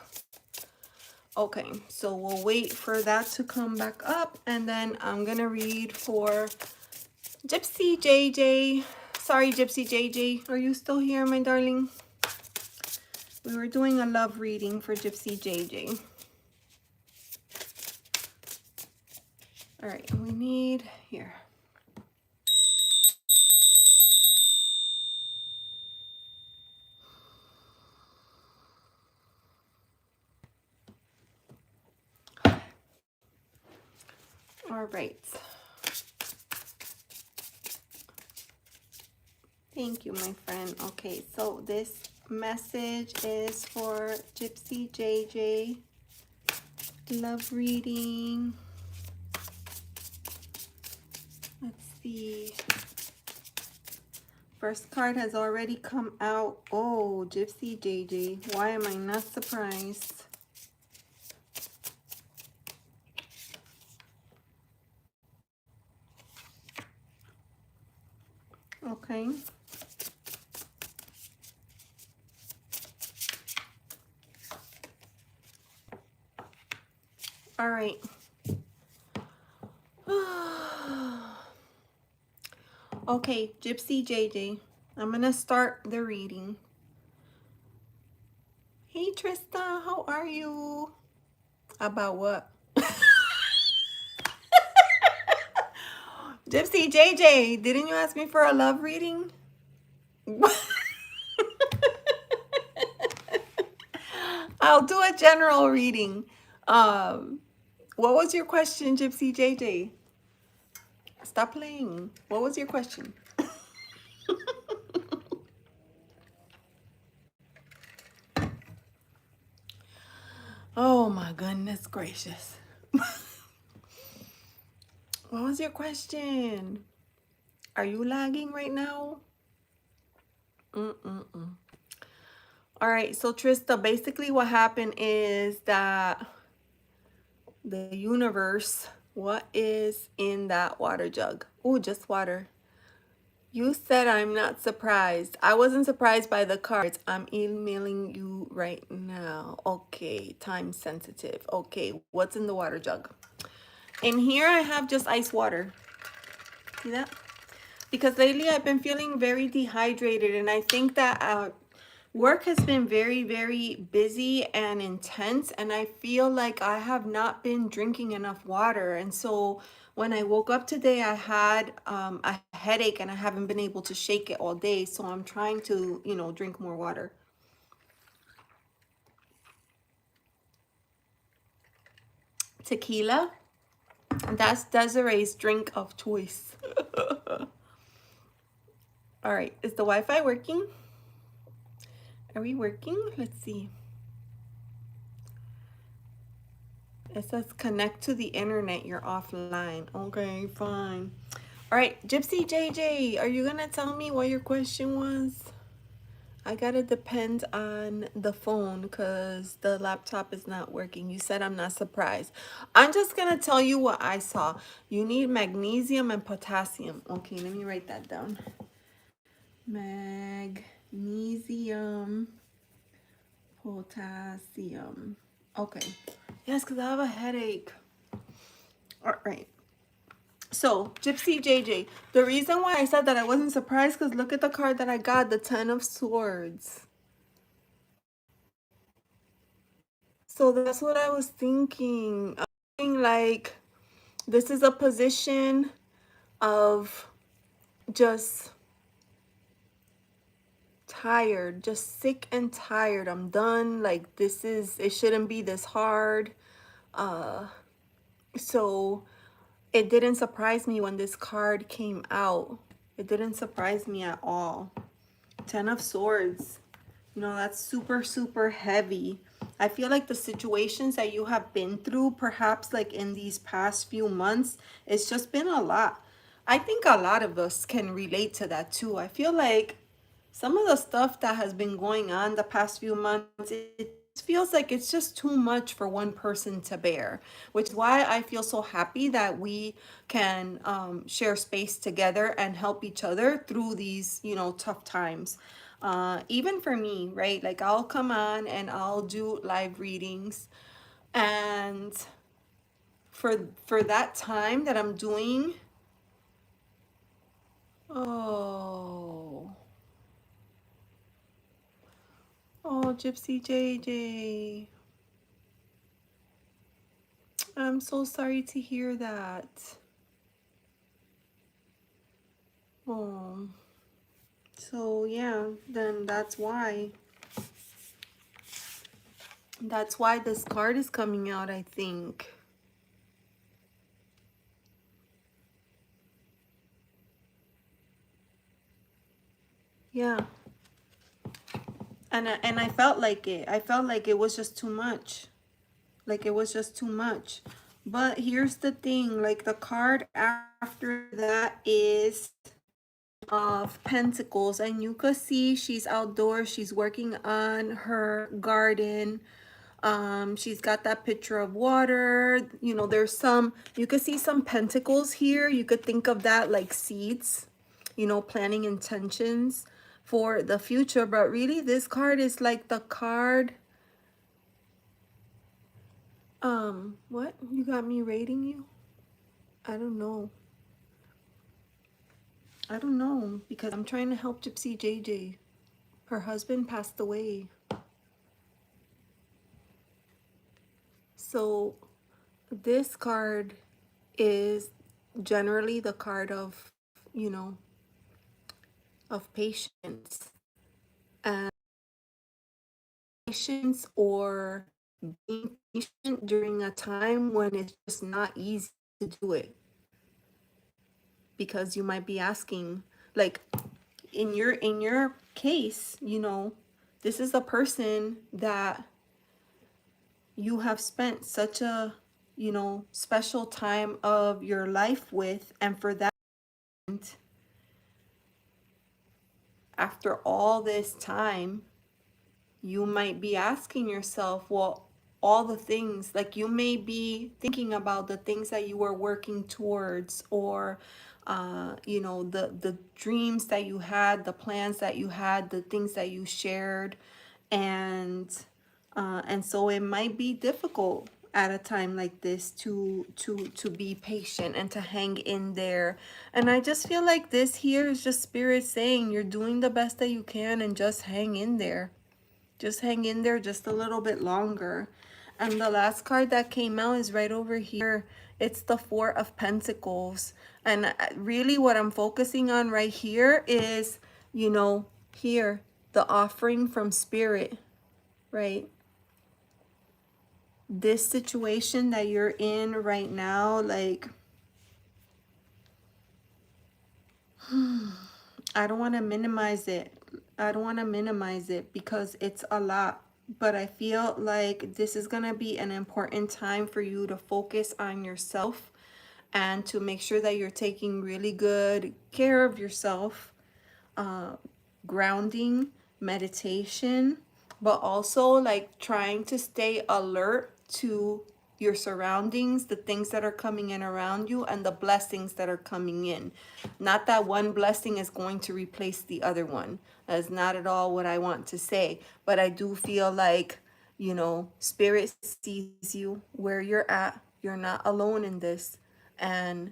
Okay, so we'll wait for that to come back up, and then I'm gonna read for GypsyJJ. Sorry, GypsyJJ, are you still here, my darling? We were doing a love reading for GypsyJJ. All right, we need here. All right. Thank you, my friend. Okay, so this message is for GypsyJJ. Love reading. Let's see. First card has already come out. Oh, GypsyJJ. Why am I not surprised? Okay. All right. Okay, GypsyJJ. I'm going to start the reading. Hey, Trista, how are you? About what? GypsyJJ, didn't you ask me for a love reading? I'll do a general reading. What was your question, GypsyJJ? Stop playing. What was your question? Oh my goodness gracious. What was your question? Are you lagging right now? All right, so Trista, basically what happened is that the universe, what is in that water jug? Oh, just water. You said I'm not surprised. I wasn't surprised by the cards. I'm emailing you right now. Okay, time sensitive. Okay, what's in the water jug? In here I have just ice water. See that? Because lately I've been feeling very dehydrated, and I think that work has been very, very busy and intense, and I feel like I have not been drinking enough water. And so when I woke up today, I had a headache, and I haven't been able to shake it all day. So I'm trying to, you know, drink more water. tequila. That's Desiree's drink of choice. All right, is the Wi-Fi working? Are we working? Let's see. It says connect to the internet, you're offline. Okay, fine. All right, GypsyJJ, are you gonna tell me what your question was? I gotta depend on the phone because the laptop is not working. You said I'm not surprised. I'm just gonna tell you what I saw. You need magnesium and potassium. Okay, let me write that down. Magnesium, potassium. Okay. Yes, because I have a headache. All right. So, GypsyJJ, the reason why I said that I wasn't surprised because look at the card that I got, the Ten of Swords. So that's what I was thinking. I'm thinking like this is a position of just tired, just sick and tired. I'm done. Like it shouldn't be this hard. So it didn't surprise me when this card came out. It didn't surprise me at all. Ten of Swords. You know, that's super, super heavy. I feel like the situations that you have been through, perhaps like in these past few months, it's just been a lot. I think a lot of us can relate to that too. I feel like some of the stuff that has been going on the past few months, it feels like it's just too much for one person to bear, which is why I feel so happy that we can share space together and help each other through these, you know, tough times. Even for me, right? Like I'll come on and I'll do live readings, and for that time that I'm doing, oh, oh, GypsyJJ. I'm so sorry to hear that. Oh, so yeah, then that's why this card is coming out, I think. Yeah. And I felt like it. I felt like it was just too much. Like it was just too much. But here's the thing, like the card after that is of Pentacles, and you could see she's outdoors, she's working on her garden. She's got that picture of water. You know, there's some, you could see some pentacles here. You could think of that like seeds, you know, planting intentions for the future. But really this card is like the card. What? You got me rating you? I don't know. I don't know because I'm trying to help GypsyJJ. Her husband passed away. So this card is generally the card of, you know, of patience and patience, or being patient during a time when it's just not easy to do it, because you might be asking, like in your case, you know, this is a person that you have spent such a, you know, special time of your life with, and for that, after all this time, you might be asking yourself, well, all the things, like you may be thinking about the things that you were working towards, or you know, the dreams that you had, the plans that you had, the things that you shared, and so it might be difficult at a time like this to be patient and to hang in there. And I just feel like this here is just spirit saying you're doing the best that you can, and just hang in there. Just hang in there just a little bit longer. And the last card that came out is right over here. It's the Four of Pentacles. And really what I'm focusing on right here is, you know, here, the offering from spirit, right? this situation that you're in right now, like, I don't want to minimize it. I don't want to minimize it because it's a lot. But I feel like this is going to be an important time for you to focus on yourself and to make sure that you're taking really good care of yourself. uh, Grounding, meditation, but also like trying to stay alert to your surroundings, the things that are coming in around you, and the blessings that are coming in. Not that one blessing is going to replace the other one. That's not at all what I want to say. But I do feel like, you know, Spirit sees you where you're at. You're not alone in this. And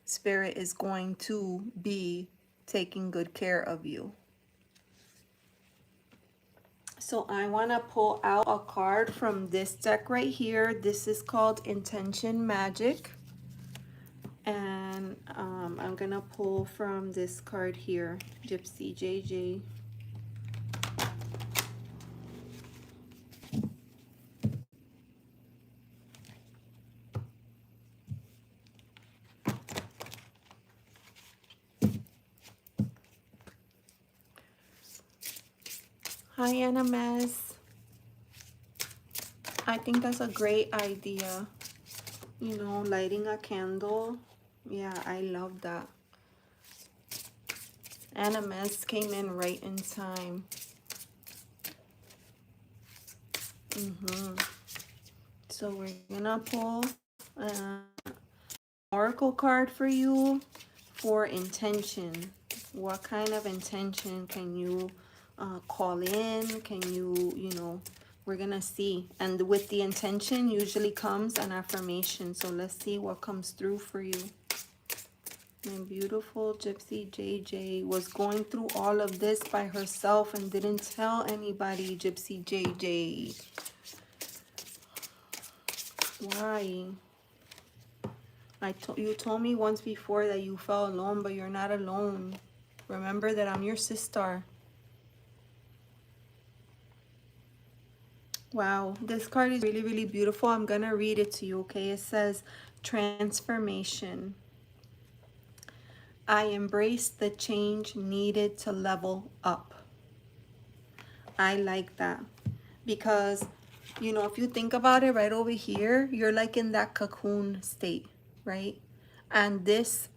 Spirit is going to be taking good care of you. So I want to pull out a card from this deck right here. This is called Intention Magic. And I'm going to pull from this card here, GypsyJJ. Hi, Anamez. I think that's a great idea. You know, lighting a candle. Yeah, I love that. Anamez came in right in time. So we're gonna pull an oracle card for you for intention. What kind of intention can you call in? Can you know, we're gonna see. And with the intention usually comes an affirmation. So let's see what comes through for you. My beautiful GypsyJJ was going through all of this by herself and didn't tell anybody. GypsyJJ. Why? You told me once before that you felt alone, but you're not alone. Remember that I'm your sister. Wow, this card is really, really beautiful. I'm gonna read it to you, okay? It says, transformation. I embrace the change needed to level up. I like that because, you know, if you think about it right over here, you're like in that cocoon state, right? And this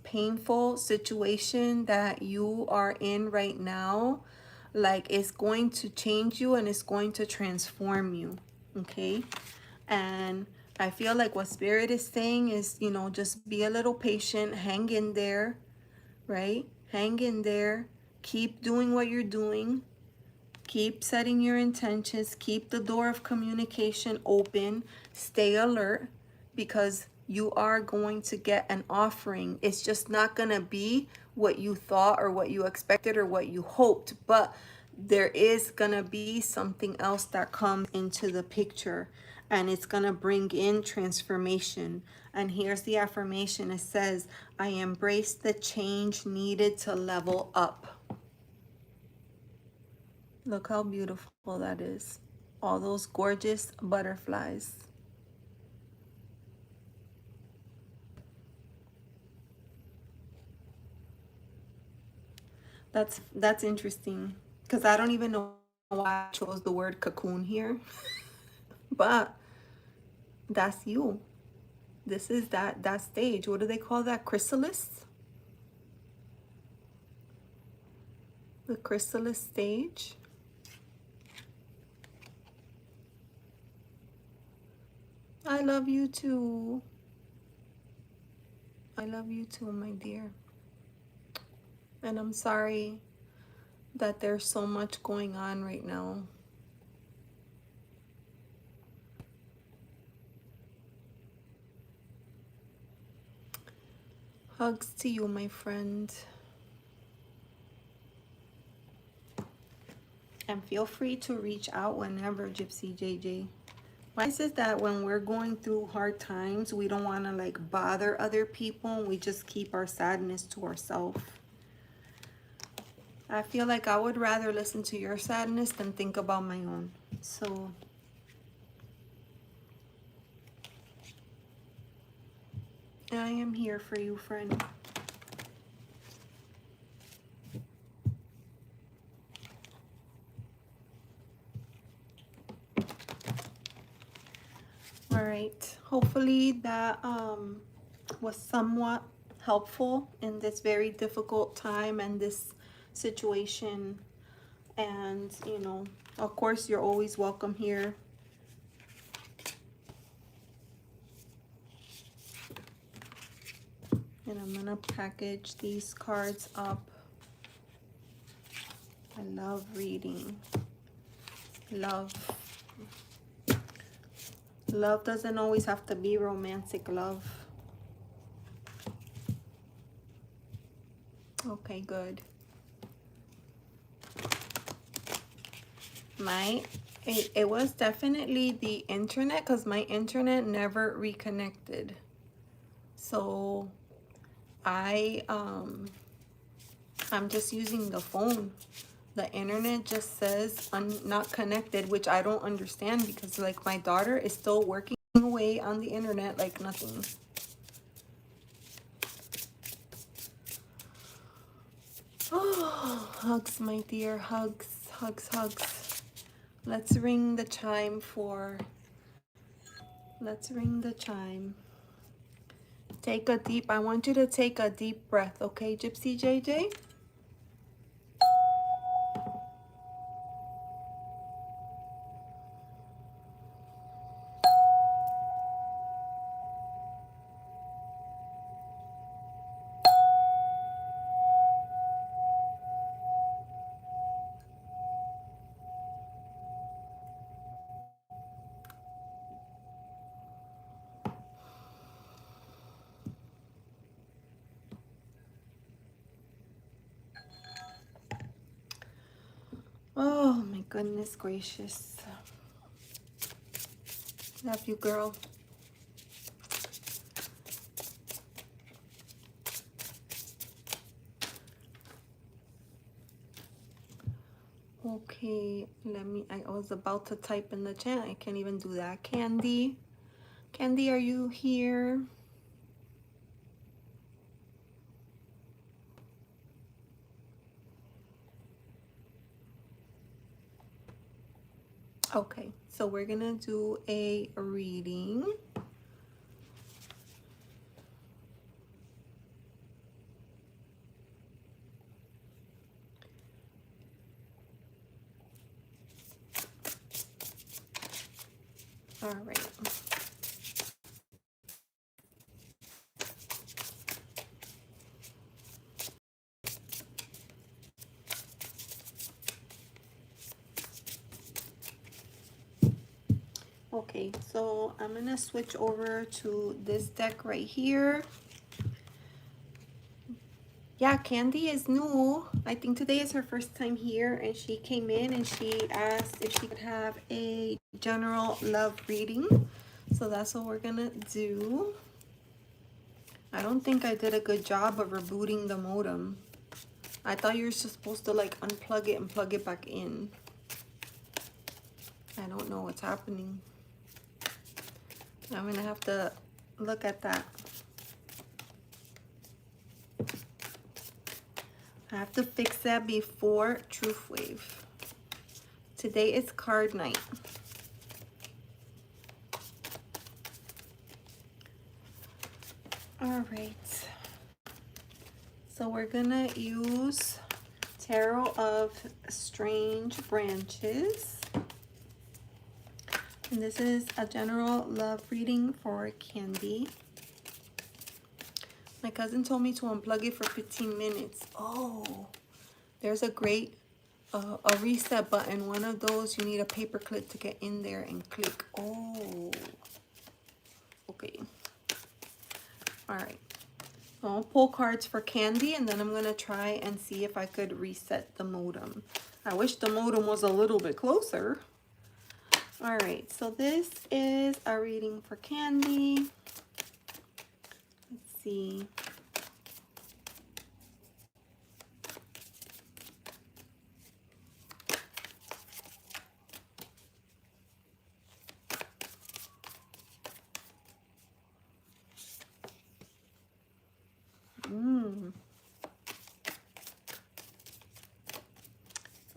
painful situation that you are in right now, like, it's going to change you and it's going to transform you, okay? And I feel like what Spirit is saying is, you know, just be a little patient, hang in there, right? Hang in there, keep doing what you're doing, keep setting your intentions, keep the door of communication open, stay alert, because you are going to get an offering. It's just not going to be what you thought or what you expected or what you hoped, but there is going to be something else that comes into the picture, and it's going to bring in transformation. And here's the affirmation. It says, I embrace the change needed to level up. Look how beautiful that is. All those gorgeous butterflies. That's interesting because I don't even know why I chose the word cocoon here, but that's you. This is that stage. What do they call that? Chrysalis? The chrysalis stage. I love you too. I love you too, my dear. And I'm sorry that there's so much going on right now. Hugs to you, my friend. And feel free to reach out whenever, GypsyJJ. Why is it that when we're going through hard times, we don't want to like bother other people? We just keep our sadness to ourselves. I feel like I would rather listen to your sadness than think about my own. So I am here for you, friend. All right. Hopefully that was somewhat helpful in this very difficult time and this situation. And, you know, of course, you're always welcome here. And I'm gonna package these cards up. I love reading. Love. Love doesn't always have to be romantic love. Okay, good. It was definitely the internet, because my internet never reconnected. So I'm just using the phone. The internet just says not connected, which I don't understand, because like my daughter is still working away on the internet like nothing. Oh, hugs, my dear, hugs, hugs, hugs. Let's ring the chime for, let's ring the chime. Take a deep, I want you to take a deep breath, okay, GypsyJJ? Oh my goodness gracious. Love you, girl. Okay, I was about to type in the chat. I can't even do that. Candy. Candy, are you here? Okay, so we're gonna do a reading. All right. Okay, so I'm gonna switch over to this deck right here. Yeah, Candy is new. I think today is her first time here, and she came in and she asked if she could have a general love reading. So that's what we're gonna do. I don't think I did a good job of rebooting the modem. I thought you were just supposed to like unplug it and plug it back in. I don't know what's happening. I'm gonna have to look at that. I have to fix that before Truth Wave. Today is card night. All right. So we're gonna use Tarot of Strange Branches. And this is a general love reading for Candy. My cousin told me to unplug it for 15 minutes. Oh, there's a great a reset button. One of those, you need a paper clip to get in there and click. Oh, okay. All right. I'll pull cards for Candy, and then I'm going to try and see if I could reset the modem. I wish the modem was a little bit closer. All right, so this is a reading for Candy. Let's see.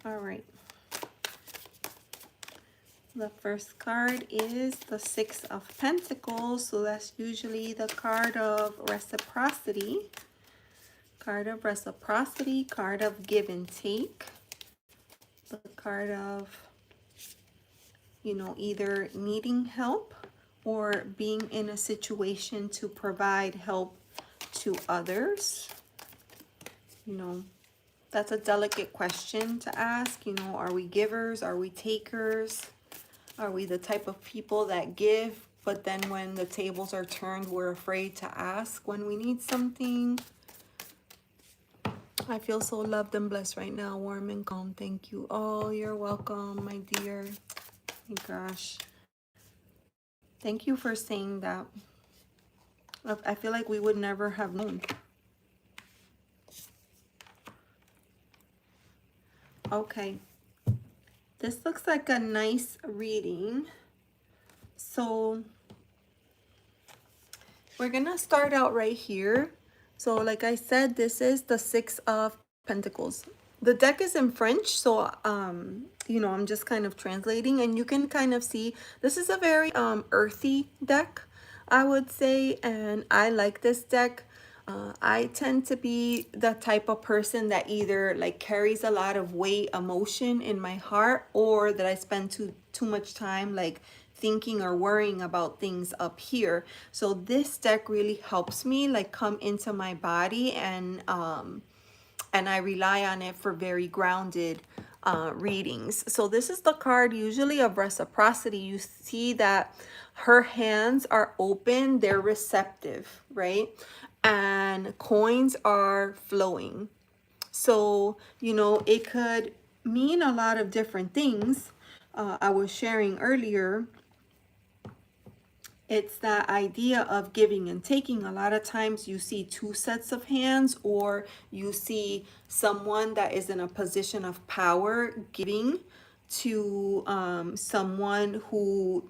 All right. The first card is the Six of Pentacles. So that's usually the card of reciprocity. Card of reciprocity, card of give and take. The card of, you know, either needing help or being in a situation to provide help to others. You know, that's a delicate question to ask. You know, are we givers? Are we takers? Are we the type of people that give, but then when the tables are turned, we're afraid to ask when we need something? I feel so loved and blessed right now, warm and calm. Thank you. Oh, you're welcome, my dear. Oh my gosh. Thank you for saying that. I feel like we would never have known. Okay. This looks like a nice reading. So we're going to start out right here. So like I said, this is the Six of Pentacles. The deck is in French, so you know, I'm just kind of translating, and you can kind of see this is a very earthy deck, I would say, and I like this deck. I tend to be the type of person that either like carries a lot of weight, emotion in my heart, or that I spend too much time like thinking or worrying about things up here. So this deck really helps me like come into my body, and I rely on it for very grounded readings. So this is the card usually of reciprocity. You see that her hands are open, they're receptive, right? And coins are flowing. So, you know, it could mean a lot of different things. I was sharing earlier, it's that idea of giving and taking. A lot of times you see two sets of hands, or you see someone that is in a position of power giving to someone who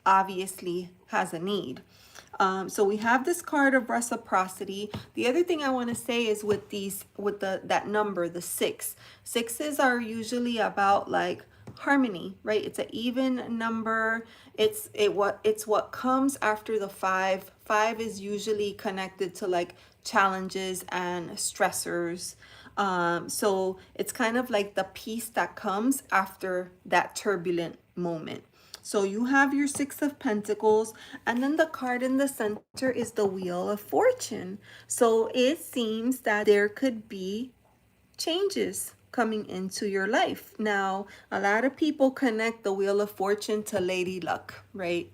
obviously has a need. So we have this card of reciprocity. The other thing I want to say is with that number, the six. Sixes are usually about like harmony, right? It's an even number. It's what comes after the five. Five is usually connected to like challenges and stressors. So it's kind of like the peace that comes after that turbulent moment. So you have your Six of Pentacles, and then the card in the center is the Wheel of Fortune. So it seems that there could be changes coming into your life. Now, a lot of people connect the Wheel of Fortune to Lady Luck, right?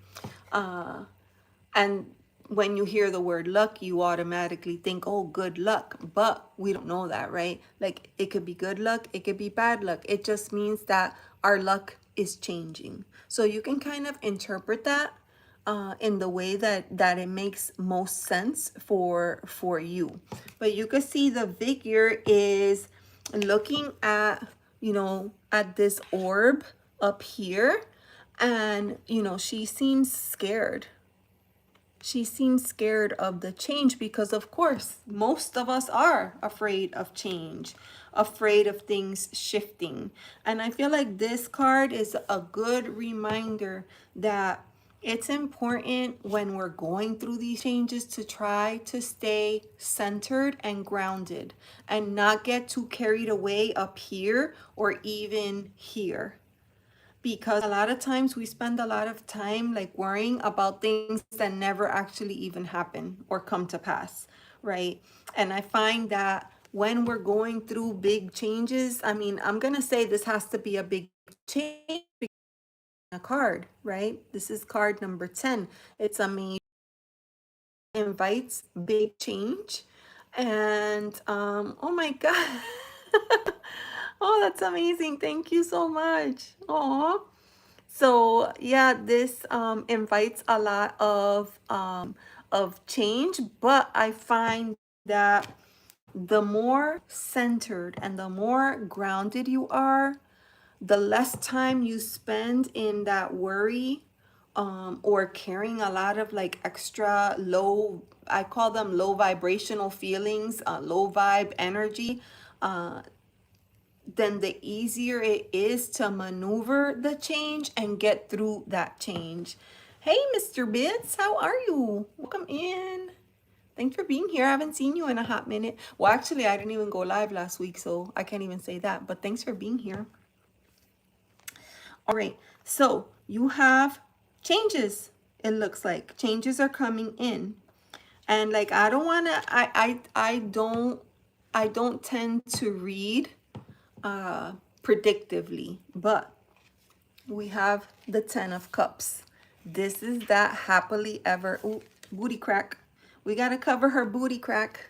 And when you hear the word luck, you automatically think, oh, good luck. But we don't know that, right? Like it could be good luck, it could be bad luck. It just means that our luck is changing. So you can kind of interpret that in the way that it makes most sense for you. But you can see the figure is looking at, you know, at this orb up here, and you know, she seems scared. She seems scared of the change because, of course, most of us are afraid of change, afraid of things shifting. And I feel like this card is a good reminder that it's important when we're going through these changes to try to stay centered and grounded and not get too carried away up here or even here, because a lot of times we spend a lot of time like worrying about things that never actually even happen or come to pass, right? And I find that when we're going through big changes, I mean, I'm gonna say this has to be a big change, a card, right? This is card number 10. It's a major, invites big change. And oh my god. Oh, that's amazing. Thank you so much. Oh, so yeah, this invites a lot of change, but I find that the more centered and the more grounded you are, the less time you spend in that worry, or carrying a lot of like extra low, I call them low vibrational feelings, low vibe energy. then the easier it is to maneuver the change and get through that change. Hey, Mr. Bits, how are you? Welcome in. Thanks for being here. I haven't seen you in a hot minute. Well, actually, I didn't even go live last week, so I can't even say that, but thanks for being here. All right, so you have changes. It looks like changes are coming in. And like, I don't want to, I don't tend to read predictively, but we have the 10 of cups. This is that happily ever, ooh, booty crack. We got to cover her booty crack.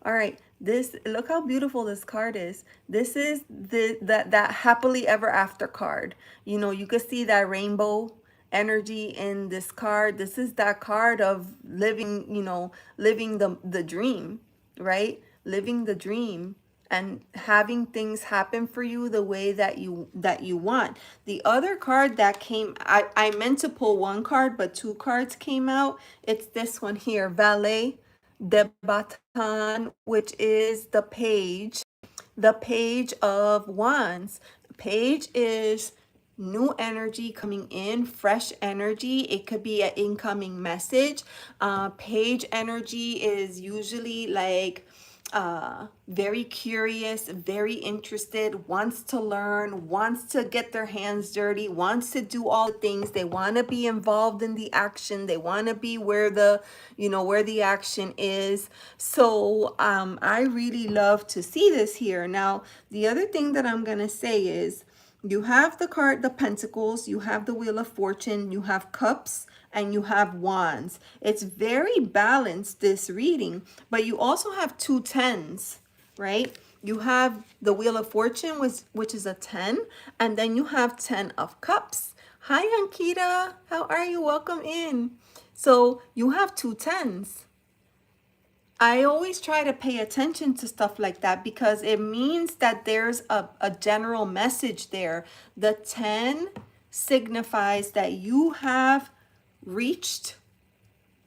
All right, this, look how beautiful this card is. This is that happily ever after card. You know, you can see that rainbow energy in this card. This is that card of living, you know, living the dream, right? Living the dream and having things happen for you the way that you want. The other card that came, I meant to pull one card, but two cards came out. It's this one here, Valet de Baton, which is the page of wands. Page is new energy coming in, fresh energy. It could be an incoming message. Page energy is usually like very curious, very interested, wants to learn, wants to get their hands dirty, wants to do all the things. They want to be involved in the action. They want to be where the, you know, where the action is. So I really love to see this here. Now, the other thing that I'm going to say is, you have the card, the Pentacles, you have the Wheel of Fortune, you have Cups, and you have Wands. It's very balanced, this reading, but you also have two tens, right? You have the Wheel of Fortune, which is a 10, and then you have 10 of Cups. Hi, Ankita. How are you? Welcome in. So you have two tens. I always try to pay attention to stuff like that because it means that there's a general message there. The 10 signifies that you have reached,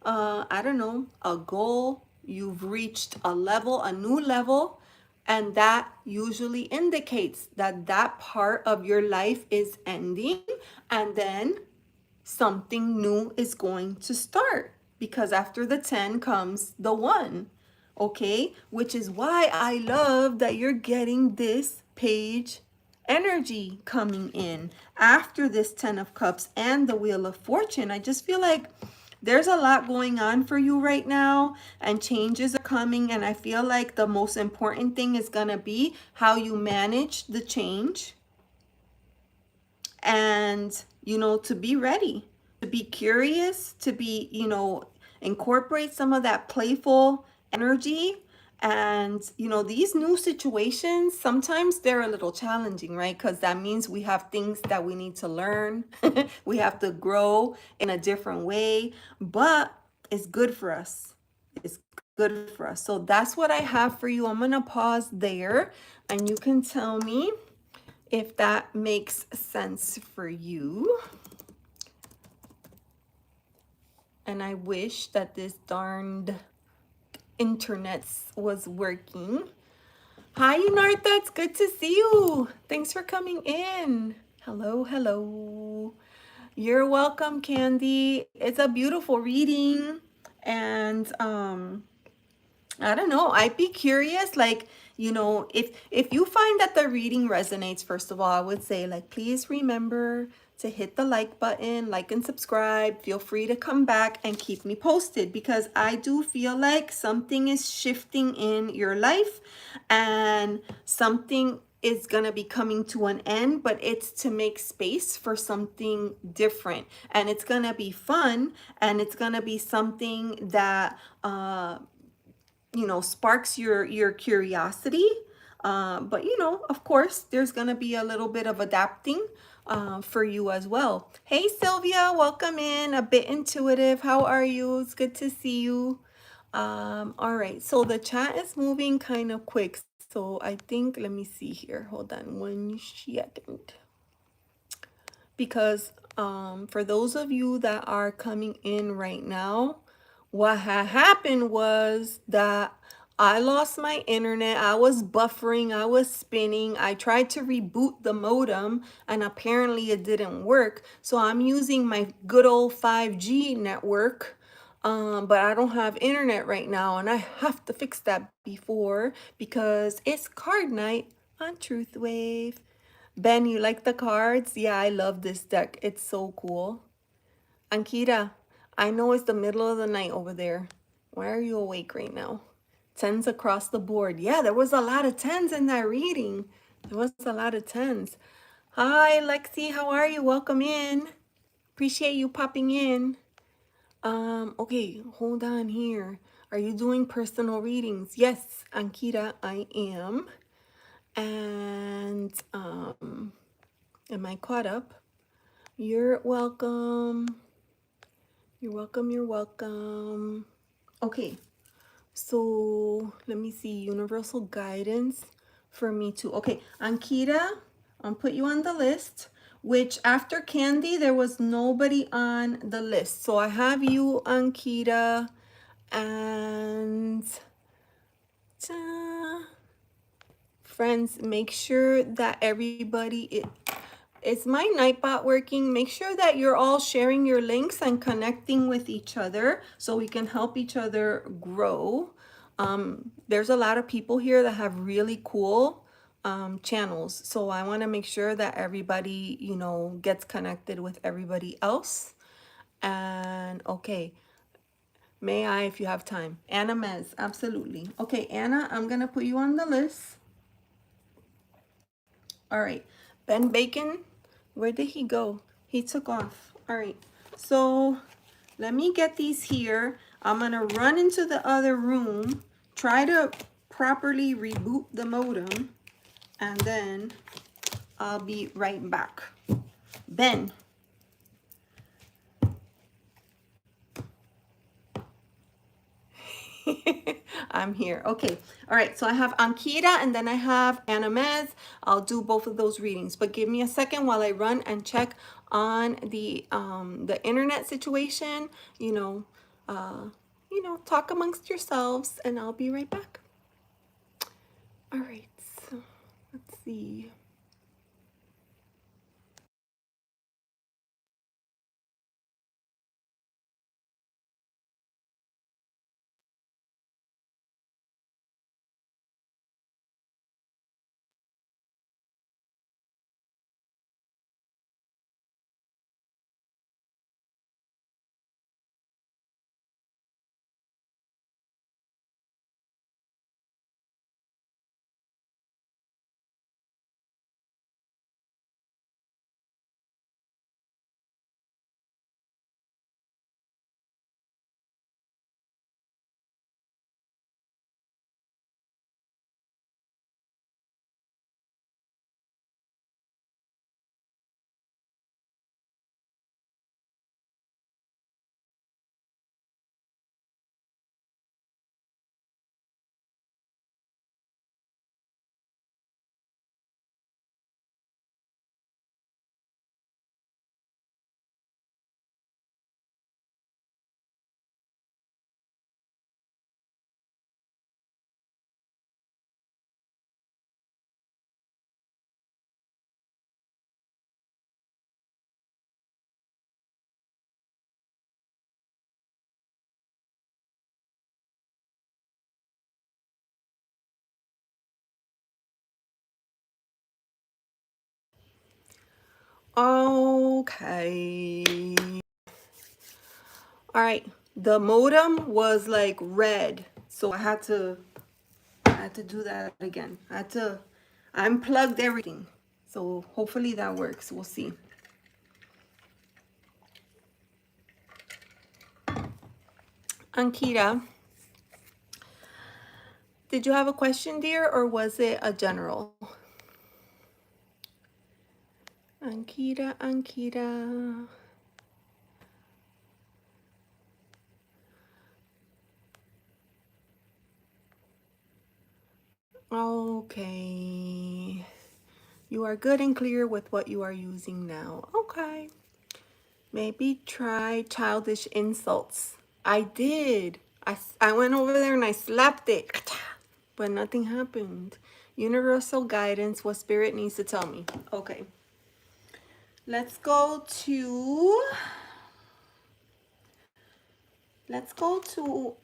I don't know, a goal. You've reached a level, a new level. And that usually indicates that that part of your life is ending. And then something new is going to start, because after the 10 comes the 1, okay? Which is why I love that you're getting this page energy coming in after this 10 of cups and the Wheel of Fortune. I just feel like there's a lot going on for you right now, and changes are coming, and I feel like the most important thing is going to be how you manage the change, and you know, to be ready, to be curious, to be, you know, incorporate some of that playful energy. And you know, these new situations, sometimes they're a little challenging, right? Because that means we have things that we need to learn. We have to grow in a different way, but it's good for us. It's good for us. So that's what I have for you. I'm gonna pause there, and you can tell me if that makes sense for you. And I wish that this darned internet was working. Hi, Unartha, it's good to see you. Thanks for coming in. Hello, hello. You're welcome, Candy. It's a beautiful reading. And I don't know, I'd be curious, like, you know, if you find that the reading resonates, first of all, I would say, like, please remember to hit the like button, like and subscribe. Feel free to come back and keep me posted, because I do feel like something is shifting in your life, and something is going to be coming to an end, but it's to make space for something different, and it's going to be fun, and it's going to be something that you know, sparks your curiosity. But you know, of course, there's gonna be a little bit of adapting for you as well. Hey, Sylvia, welcome in. A bit intuitive. How are you? It's good to see you. All right, so the chat is moving kind of quick. So I think, let me see here. Hold on 1 second. Because for those of you that are coming in right now, what had happened was that I lost my internet. I was buffering. I was spinning. I tried to reboot the modem and apparently it didn't work. So I'm using my good old 5G network. But I don't have internet right now and I have to fix that before because it's card night on Truth Wave. Ben, you like the cards? Yeah, I love this deck. It's so cool. Ankita, I know it's the middle of the night over there. Why are you awake right now? Tens across the board. Yeah, there was a lot of tens in that reading. There was a lot of tens. Hi, Lexi. How are you? Welcome in. Appreciate you popping in. Okay, hold on here. Are you doing personal readings? Yes, Ankita, I am. And am I caught up? You're welcome. You're welcome. You're welcome. Okay, so let me see. Universal guidance for me too. Okay, Ankita, I'll put you on the list, which after Candy, there was nobody on the list. So I have you, Ankita, and friends, make sure that everybody, is my Nightbot working? Make sure that you're all sharing your links and connecting with each other so we can help each other grow. There's a lot of people here that have really cool channels. So I want to make sure that everybody, you know, gets connected with everybody else. And okay, may I, if you have time? Anna Mez, absolutely. Okay, Anna, I'm going to put you on the list. All right. Ben Bacon, where did he go? He took off. All right. So let me get these here. I'm going to run into the other room, try to properly reboot the modem, and then I'll be right back. Ben. I'm here. Okay. All right. So I have Ankita and then I have Anna Mez. I'll do both of those readings, but give me a second while I run and check on the internet situation. Talk amongst yourselves and I'll be right back. All right. So let's see. Okay. All right. The modem was like red, so I had to do that again. I had to unplug everything. So hopefully that works. We'll see. Ankita, did you have a question, dear, or was it a general? Ankita, Ankita. Okay. You are good and clear with what you are using now. Okay. Maybe try childish insults. I did. I went over there and I slapped it. but nothing happened. Universal guidance, what spirit needs to tell me. Okay. Let's go to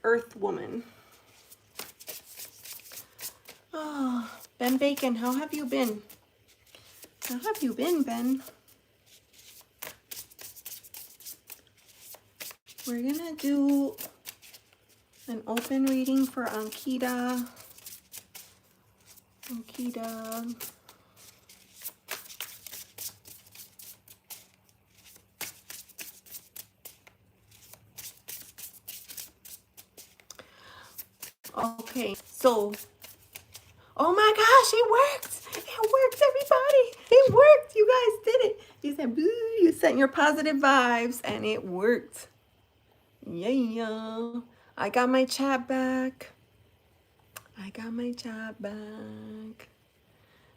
Earth Woman. Oh, Ben Bacon, how have you been? How have you been, Ben? We're gonna do an open reading for Ankita. Ankita. Okay, so, oh my gosh, it worked! It worked, everybody! It worked! You guys did it! You said, boo, you sent your positive vibes, and it worked. Yeah, I got my chat back. I got my chat back.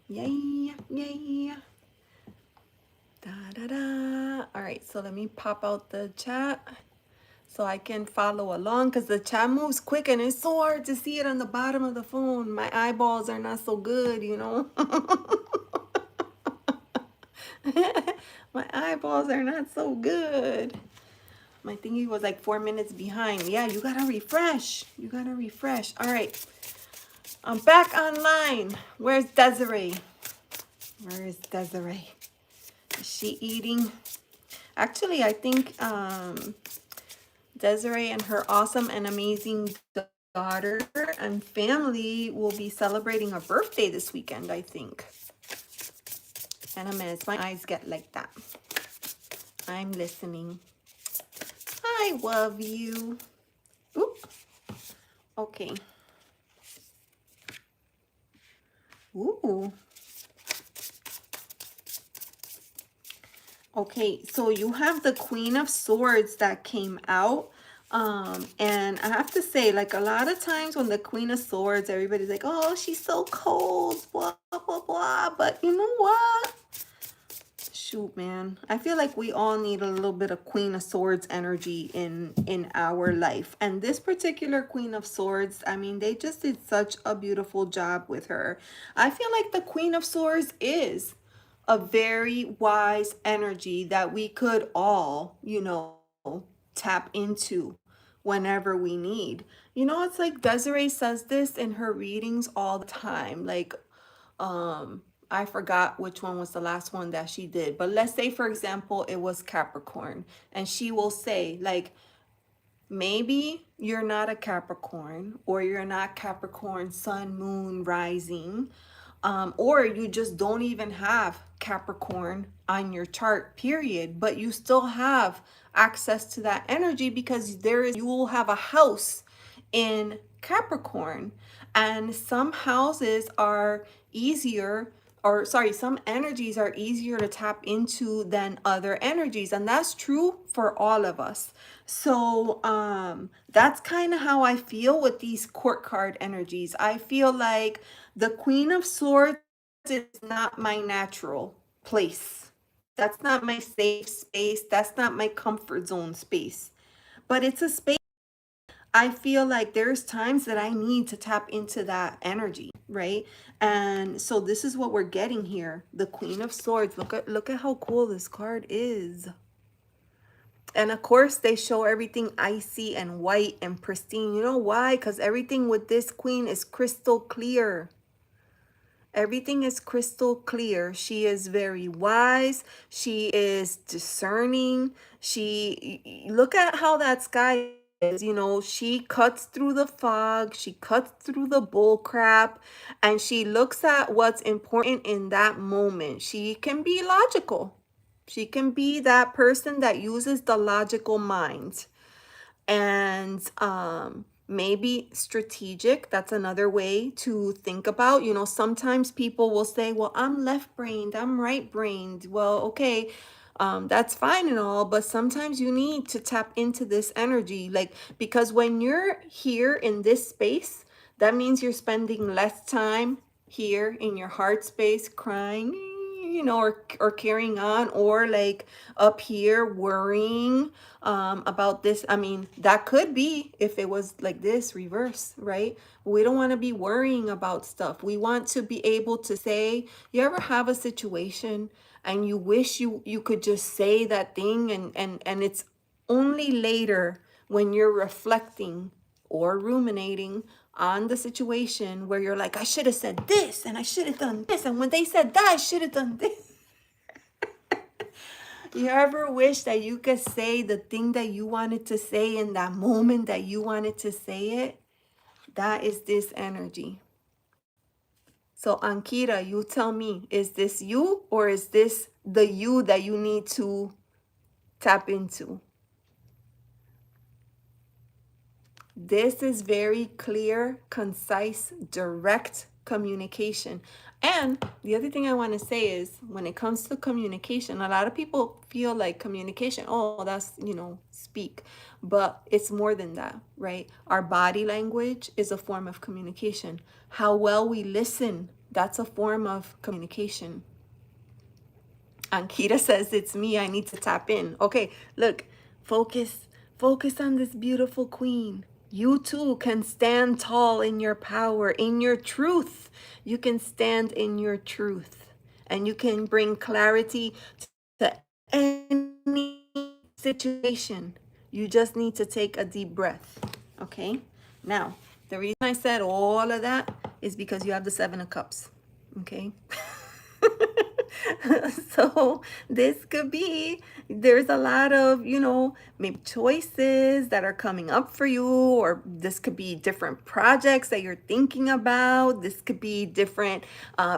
Yay, yay. Da da da. All right, so let me pop out the chat so I can follow along because the chat moves quick and it's so hard to see it on the bottom of the phone. My eyeballs are not so good, you know. My eyeballs are not so good. My thingy was like 4 minutes behind. Yeah, you gotta refresh. You gotta refresh. All right. I'm back online. Where's Desiree? Where is Desiree? Is she eating? Actually, I think Desiree and her awesome and amazing daughter and family will be celebrating a birthday this weekend, I think. And a minute, my eyes get like that. I'm listening. I love you. Oop. Okay. Ooh. Okay, so you have the Queen of Swords that came out. And I have to say, like, a lot of times when the Queen of Swords, everybody's like, oh, she's so cold, blah, blah, blah. But you know what? Shoot, man. I feel like we all need a little bit of Queen of Swords energy in our life. And this particular Queen of Swords, I mean, they just did such a beautiful job with her. I feel like the Queen of Swords is a very wise energy that we could all, you know, tap into whenever we need. You know, it's like Desiree says this in her readings all the time. Like, I forgot which one was the last one that she did, but let's say, for example, it was Capricorn, and she will say, like, maybe you're not a Capricorn, or you're not Capricorn sun, moon, rising, or you just don't even have Capricorn on your chart, period, but you still have access to that energy because you will have a house in Capricorn, and some houses are easier, or sorry, some energies are easier to tap into than other energies, and that's true for all of us. So that's kind of how I feel with these court card energies. I feel like the Queen of Swords is not my natural place. That's not my safe space. That's not my comfort zone space. But it's a space I feel like there's times that I need to tap into that energy, right? And so this is what we're getting here. The Queen of Swords. Look at how cool this card is. And of course, they show everything icy and white and pristine. You know why? Because everything with this queen is crystal clear. Everything is crystal clear. She is very wise. She is discerning. Look at how that sky is, you know, she cuts through the fog. She cuts through the bull crap, and she looks at what's important in that moment. She can be logical. She can be that person that uses the logical mind. And maybe strategic, that's another way to think about. You know, sometimes people will say, well, I'm left-brained, I'm right-brained. Well, okay, that's fine and all, but sometimes you need to tap into this energy, like, because when you're here in this space, that means you're spending less time here in your heart space crying, you know, or carrying on, or like up here worrying about this. I mean, that could be if it was like this reverse, right? We don't want to be worrying about stuff. We want to be able to say, you ever have a situation and you wish you could just say that thing, and it's only later when you're reflecting or ruminating on the situation where you're like, I should have said this and I should have done this, and when they said that, I should have done this. You ever wish that you could say the thing that you wanted to say in that moment that you wanted to say it? That is this energy. So Ankita, you tell me, is this you, or is this the you that you need to tap into? This is very clear, concise, direct communication. And the other thing I want to say is, when it comes to communication, a lot of people feel like communication, oh, that's, you know, speak. But it's more than that, right? Our body language is a form of communication. How well we listen, that's a form of communication. Ankita says, it's me, I need to tap in. Okay, look, focus on this beautiful queen. You too can stand tall in your power, in your truth. You can stand in your truth, and you can bring clarity to any situation. You just need to take a deep breath. Okay, now the reason I said all of that is because you have the Seven of Cups. Okay. So this could be, there's a lot of, you know, maybe choices that are coming up for you, or this could be different projects that you're thinking about. This could be different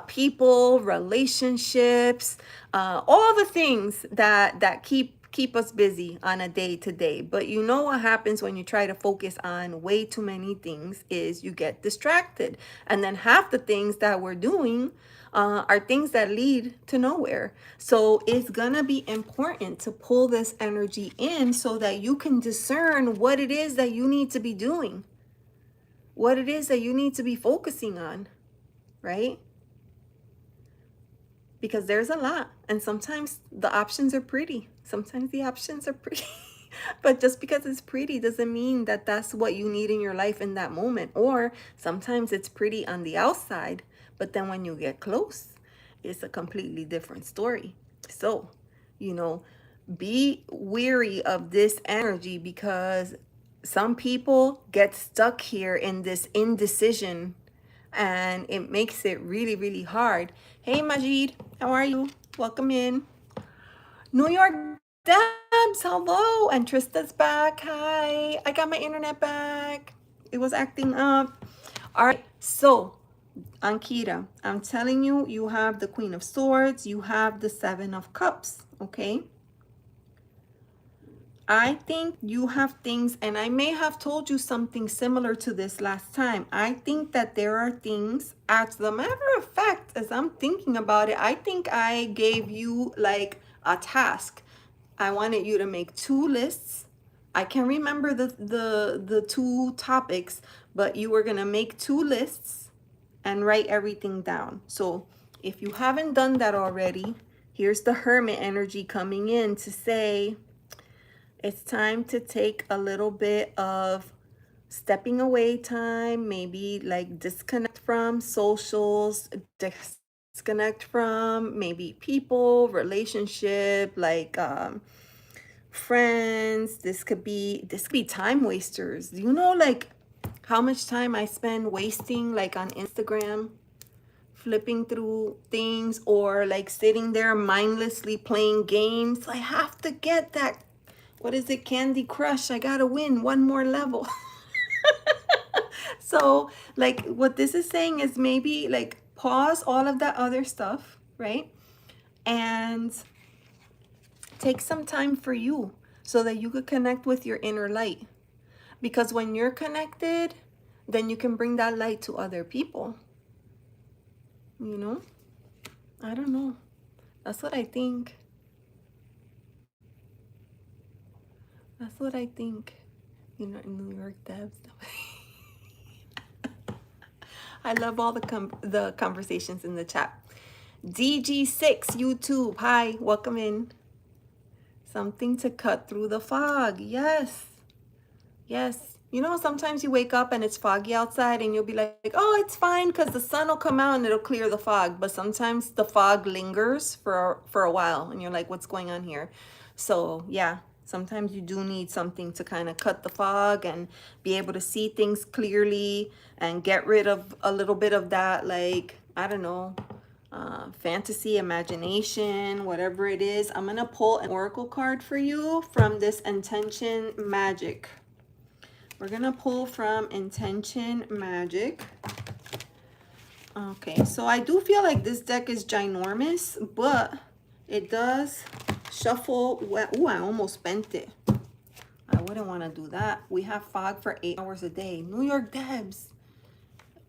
people, relationships, all the things that keep us busy on a day to day. But you know what happens when you try to focus on way too many things is you get distracted, and then half the things that we're doing are things that lead to nowhere. So it's gonna be important to pull this energy in so that you can discern what it is that you need to be doing, what it is that you need to be focusing on, right? Because there's a lot, and sometimes the options are pretty. Sometimes the options are pretty. But just because it's pretty doesn't mean that that's what you need in your life in that moment. Or sometimes it's pretty on the outside, but then when you get close, it's a completely different story. So, you know, be weary of this energy, because some people get stuck here in this indecision, and it makes it really, really hard. Hey, Majid, how are you? Welcome in. New York Debs, hello. And Trista's back. Hi. I got my internet back. It was acting up. All right. So, Ankita, I'm telling you, you have the Queen of Swords. You have the Seven of Cups. Okay. I think you have things, and I may have told you something similar to this last time. I think that there are things, as a matter of fact, as I'm thinking about it, I think I gave you like a task. I wanted you to make 2 lists. I can't remember the 2 topics, but you were gonna make 2 lists and write everything down. So if you haven't done that already, here's the Hermit energy coming in to say, it's time to take a little bit of stepping away time, maybe like disconnect from socials, disconnect from maybe people, relationship, like friends. This could be time wasters. Do you know like how much time I spend wasting like on Instagram, flipping through things, or like sitting there mindlessly playing games? I have to get that, what is it, Candy Crush. I gotta win one more level. So like what this is saying is, maybe like pause all of that other stuff, right? And take some time for you so that you could connect with your inner light. Because when you're connected, then you can bring that light to other people. You know? I don't know. That's what I think. That's what I think. You know, in New York Debs. I love all the conversations in the chat. DG6 YouTube. Hi, welcome in. Something to cut through the fog. Yes. Yes. You know, sometimes you wake up and it's foggy outside and you'll be like, oh, it's fine because the sun will come out and it'll clear the fog. But sometimes the fog lingers for a while and you're like, what's going on here? So yeah, sometimes you do need something to kind of cut the fog and be able to see things clearly and get rid of a little bit of that, like, I don't know, fantasy, imagination, whatever it is. I'm going to pull an oracle card for you from this Intention Magic. We're gonna pull from Intention Magic. Okay, so I do feel like this deck is ginormous, but it does shuffle well. Ooh, I almost bent it. I wouldn't want to do that. We have fog for 8 hours a day. New York Debs.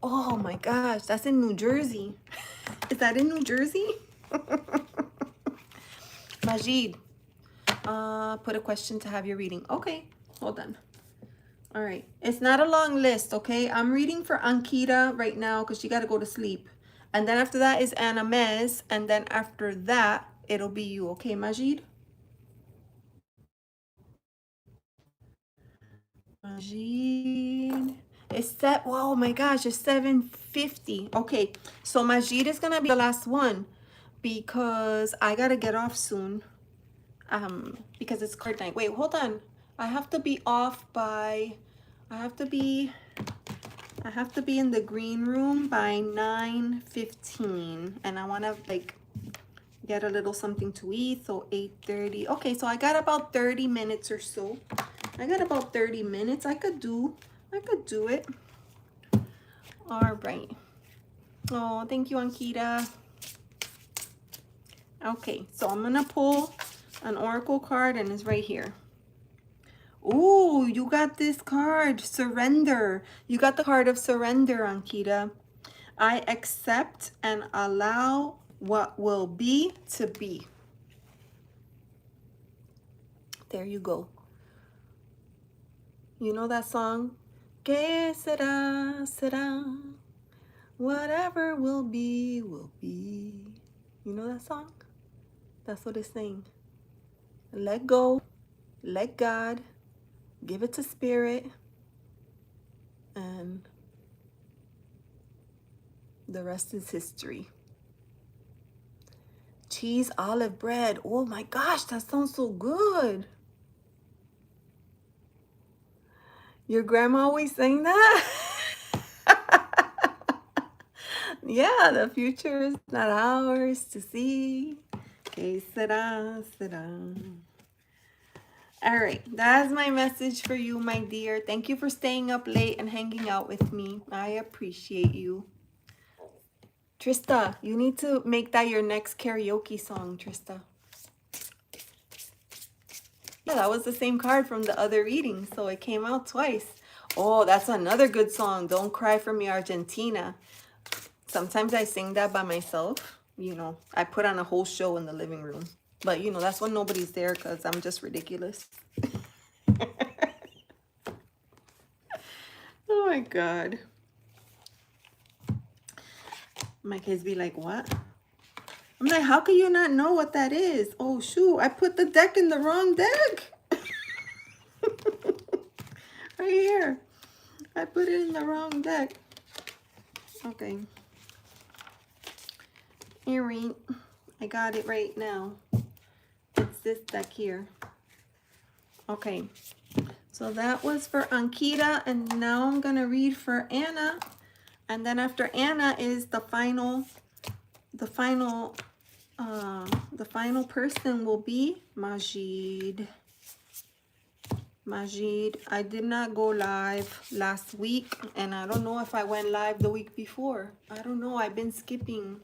Oh my gosh, that's in New Jersey. Is that in New Jersey? Majid, put a question to have your reading. Okay, hold on. All right, it's not a long list, okay? I'm reading for Ankita right now because she got to go to sleep. And then after that is Anna Mez. And then after that, it'll be you, okay, Majid? Majid. It's set. Oh my gosh, it's 7:50. Okay, so Majid is going to be the last one because I got to get off soon. Because it's card night. Wait, hold on. I have to be off by... I have to be in the green room by 9:15, and I want to like get a little something to eat. So 8:30. Okay, so I got about 30 minutes or so. I got about 30 minutes. I could do it. All right. Oh, thank you, Ankita. Okay, so I'm gonna pull an oracle card, and it's right here. Oh, you got this card, surrender. You got the card of surrender, Ankita. I accept and allow what will be to be. There you go. You know that song? Que será, será. Whatever will be, will be. You know that song? That's what it's saying. Let go, let God, give it to spirit, and the rest is history. Cheese, olive bread. Oh my gosh, that sounds so good. Your grandma always saying that? Yeah, the future is not ours to see. Que será, será. All right, that's my message for you, my dear. Thank you for staying up late and hanging out with me. I appreciate you. Trista, you need to make that your next karaoke song, Trista. Yeah, that was the same card from the other reading, so it came out twice. Oh, that's another good song. Don't Cry for Me, Argentina. Sometimes I sing that by myself. You know, I put on a whole show in the living room. But, you know, that's when nobody's there because I'm just ridiculous. Oh, my God. My kids be like, what? I'm like, how can you not know what that is? Oh, shoot. I put the deck in the wrong deck. Right here. I put it in the wrong deck. Okay. Earring. I got it right now. It's this deck here. Okay. So that was for Ankita, and now I'm going to read for Anna. And then after Anna is the final person will be Majid. Majid, I did not go live last week, and I don't know if I went live the week before. I don't know. I've been skipping.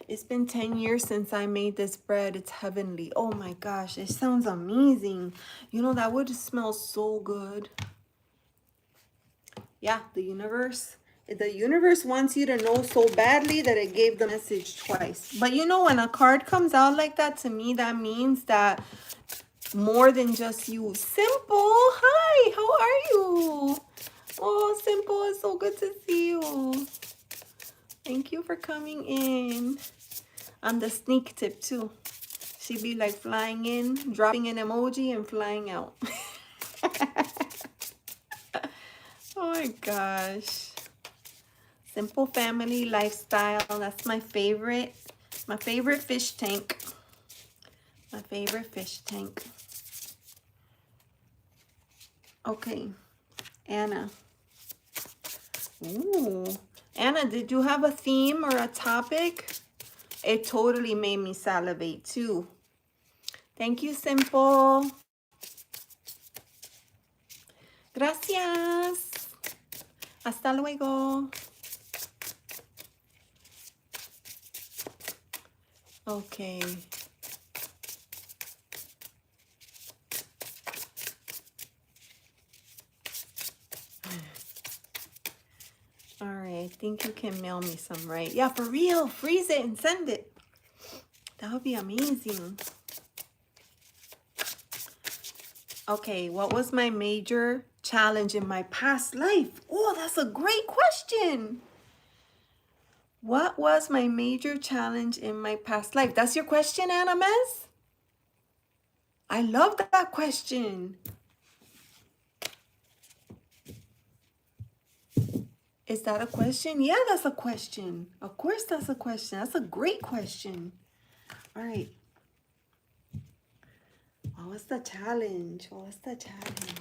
It's been 10 years since I made this bread. It's heavenly. Oh my gosh, it sounds amazing. You know, that would smell so good. Yeah, the universe wants you to know so badly that it gave the message twice. But you know, when a card comes out like that, to me, that means that more than just you. Simple, hi, how are you? Oh, Simple, it's so good to see you. Thank you for coming in. On the sneak tip too. She'd be like flying in, dropping an emoji and flying out. Oh my gosh. Simple family lifestyle. That's my favorite. My favorite fish tank. My favorite fish tank. Okay. Anna. Ooh. Anna, did you have a theme or a topic? It totally made me salivate too. Thank you, Simple. Gracias. Hasta luego. Okay. All right, I think you can mail me some, right? Yeah, for real. Freeze it and send it. That would be amazing. Okay, what was my major challenge in my past life? Oh, that's a great question. What was my major challenge in my past life? That's your question, Anna Mez? I love that question. Is that a question? Yeah, that's a question. Of course, that's a question. That's a great question. All right. What was the challenge? What was the challenge?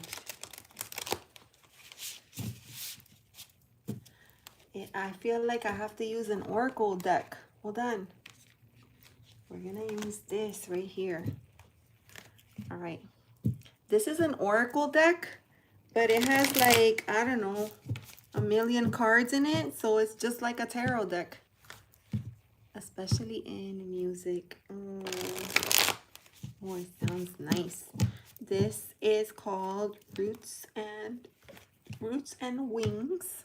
I feel like I have to use an oracle deck. Hold on. We're going to use this right here. All right. This is an oracle deck, but it has like, I don't know, a million cards in it. So it's just like a tarot deck, especially in music. Oh, it sounds nice. This is called Roots and Wings.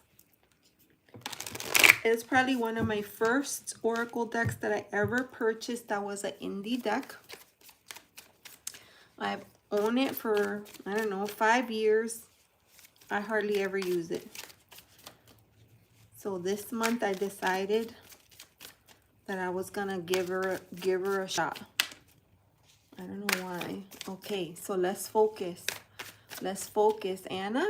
It's probably one of my first oracle decks that I ever purchased. That was an indie deck. I've owned it for, I don't know, 5 years. I hardly ever use it. So this month I decided that I was gonna give her a shot. I don't know why. Okay, so let's focus. Let's focus, Anna.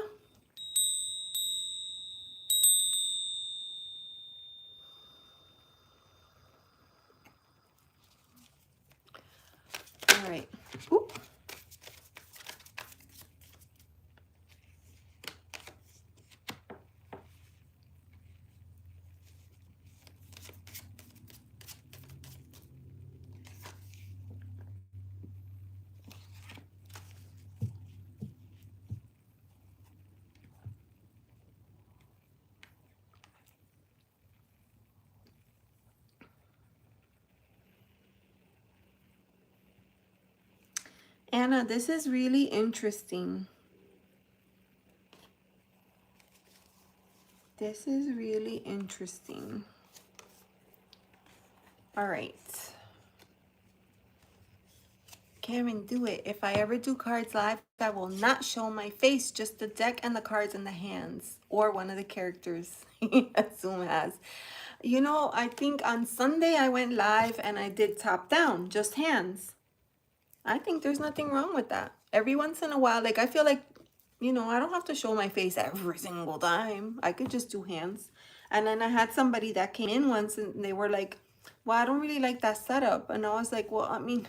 All right. Oop. Anna, this is really interesting. This is really interesting. All right. Karen, do it. If I ever do cards live, I will not show my face, just the deck and the cards in the hands, or one of the characters that Zoom has. You know, I think on Sunday I went live and I did top down, just hands. I think there's nothing wrong with that. Every once in a while, like I feel like, you know, I don't have to show my face every single time. I could just do hands. And then I had somebody that came in once and they were like, well, I don't really like that setup. And I was like, well, I mean,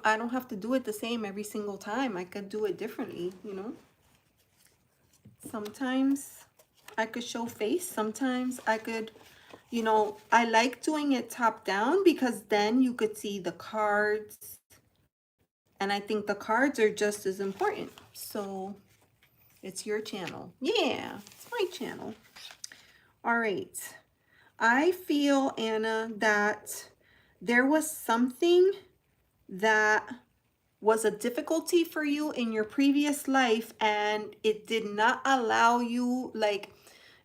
I don't have to do it the same every single time. I could do it differently, you know. Sometimes I could show face. Sometimes I could, you know, I like doing it top down because then you could see the cards. And I think the cards are just as important. So it's your channel. Yeah, it's my channel. All right. I feel, Anna, that there was something that was a difficulty for you in your previous life and it did not allow you, like,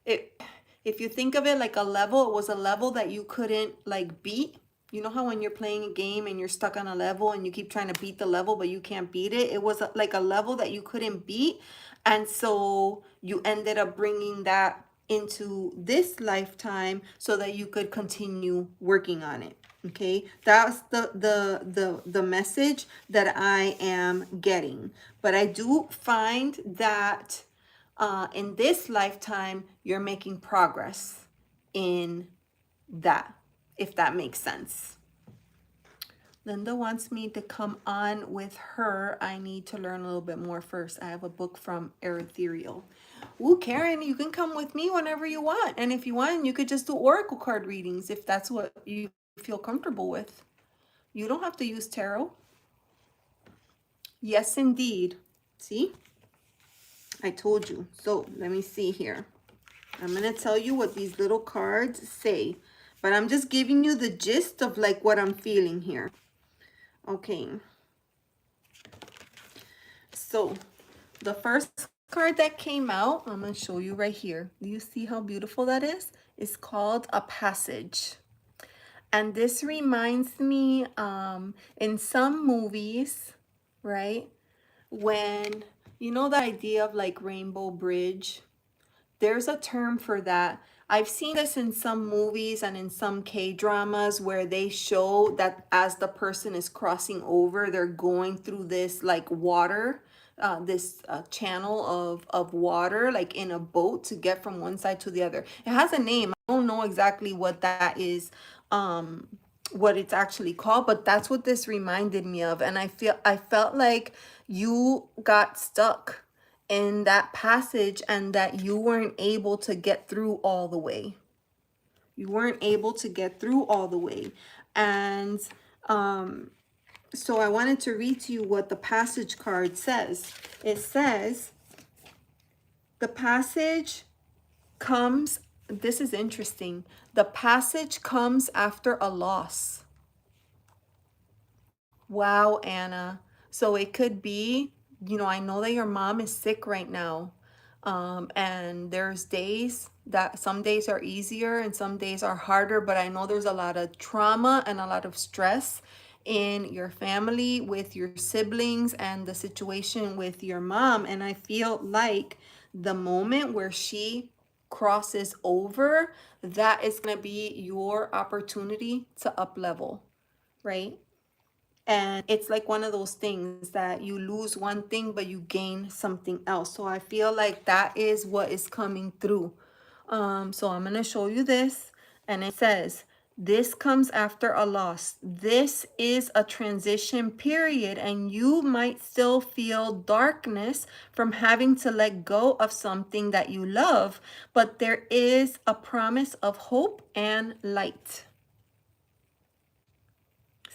it, if you think of it like a level, it was a level that you couldn't like beat. You know how when you're playing a game and you're stuck on a level and you keep trying to beat the level, but you can't beat it? It was like a level that you couldn't beat. And so you ended up bringing that into this lifetime so that you could continue working on it. Okay, that's the message that I am getting. But I do find that in this lifetime, you're making progress in that, if that makes sense. Linda wants me to come on with her. I need to learn a little bit more first. I have a book from Ethereal. Ooh, Karen, you can come with me whenever you want. And if you want, you could just do oracle card readings if that's what you feel comfortable with. You don't have to use tarot. Yes, indeed. See? I told you. So let me see here. I'm going to tell you what these little cards say. But I'm just giving you the gist of like what I'm feeling here. Okay. So the first card that came out, I'm going to show you right here. Do you see how beautiful that is? It's called a passage. And this reminds me in some movies, right? When, you know, the idea of like Rainbow Bridge, there's a term for that. I've seen this in some movies and in some K-dramas where they show that as the person is crossing over, they're going through this like water, this channel of water, like in a boat to get from one side to the other. It has a name. I don't know exactly what that is, what it's actually called, but that's what this reminded me of. And I felt like you got stuck in that passage and that you weren't able to get through all the way. You weren't able to get through all the way. And so I wanted to read to you what the passage card says. It says, the passage comes, this is interesting. The passage comes after a loss. Wow, Anna. So it could be, you know, I know that your mom is sick right now. And there's days that some days are easier and some days are harder, but I know there's a lot of trauma and a lot of stress in your family with your siblings and the situation with your mom. And I feel like the moment where she crosses over, that is going to be your opportunity to up level, right? And it's like one of those things that you lose one thing but you gain something else. So I feel like that is what is coming through. So I'm going to show you this, and it says, this comes after a loss. This is a transition period, and you might still feel darkness from having to let go of something that you love, but there is a promise of hope and light.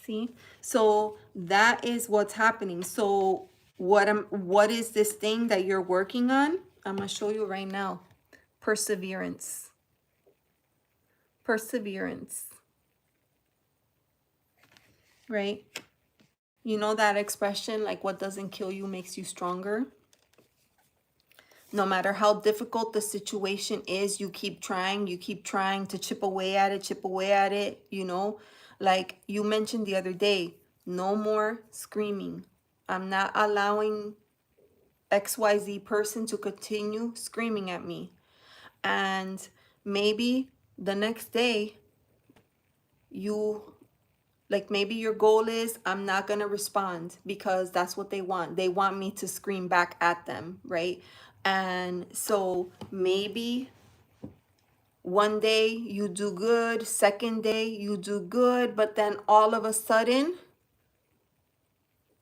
See, so that is what's happening. So what is this thing that you're working on? I'm gonna show you right now. Perseverance. Perseverance. Right? You know that expression, like what doesn't kill you makes you stronger. No matter how difficult the situation is, you keep trying to chip away at it, you know? Like you mentioned the other day, no more screaming. I'm not allowing XYZ person to continue screaming at me. And maybe the next day, maybe your goal is, I'm not going to respond because that's what they want. They want me to scream back at them, right? And so maybe one day you do good, second day you do good, but then all of a sudden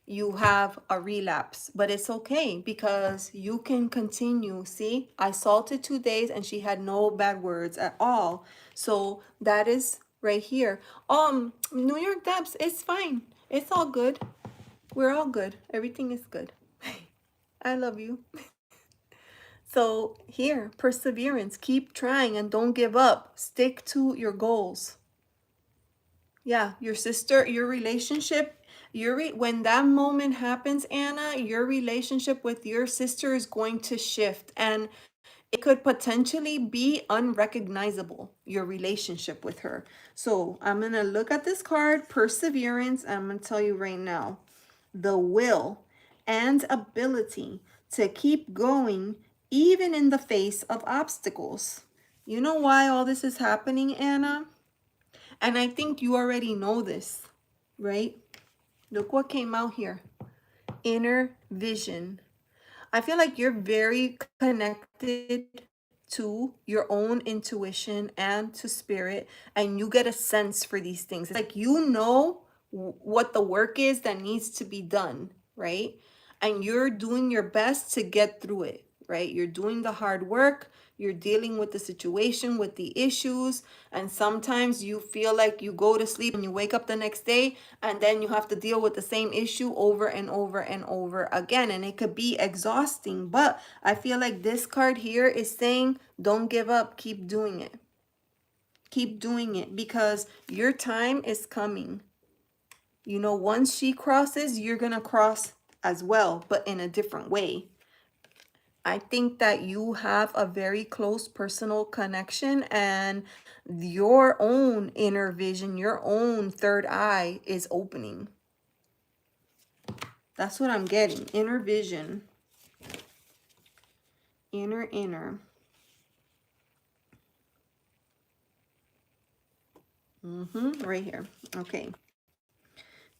you have a relapse. But it's okay because you can continue. See, I salted 2 days and she had no bad words at all. So that is right here. New York Debs, it's fine. It's all good. We're all good. Everything is good. I love you. So here, perseverance, keep trying and don't give up. Stick to your goals. Yeah, your sister, your relationship, when that moment happens, Anna, your relationship with your sister is going to shift. And it could potentially be unrecognizable, your relationship with her. So I'm going to look at this card, perseverance. I'm going to tell you right now, the will and ability to keep going even in the face of obstacles. You know why all this is happening, Anna? And I think you already know this, right? Look what came out here. Inner vision. I feel like you're very connected to your own intuition and to spirit, and you get a sense for these things. It's like you know what the work is that needs to be done, right? And you're doing your best to get through it, right? You're doing the hard work, you're dealing with the situation, with the issues, and sometimes you feel like you go to sleep and you wake up the next day and then you have to deal with the same issue over and over and over again, and it could be exhausting. But I feel like this card here is saying don't give up, keep doing it. Keep doing it, because your time is coming. You know, once she crosses, you're gonna cross as well, but in a different way. I think that you have a very close personal connection, and your own inner vision, your own third eye is opening. That's what I'm getting. Inner vision. Inner. Right here. Okay.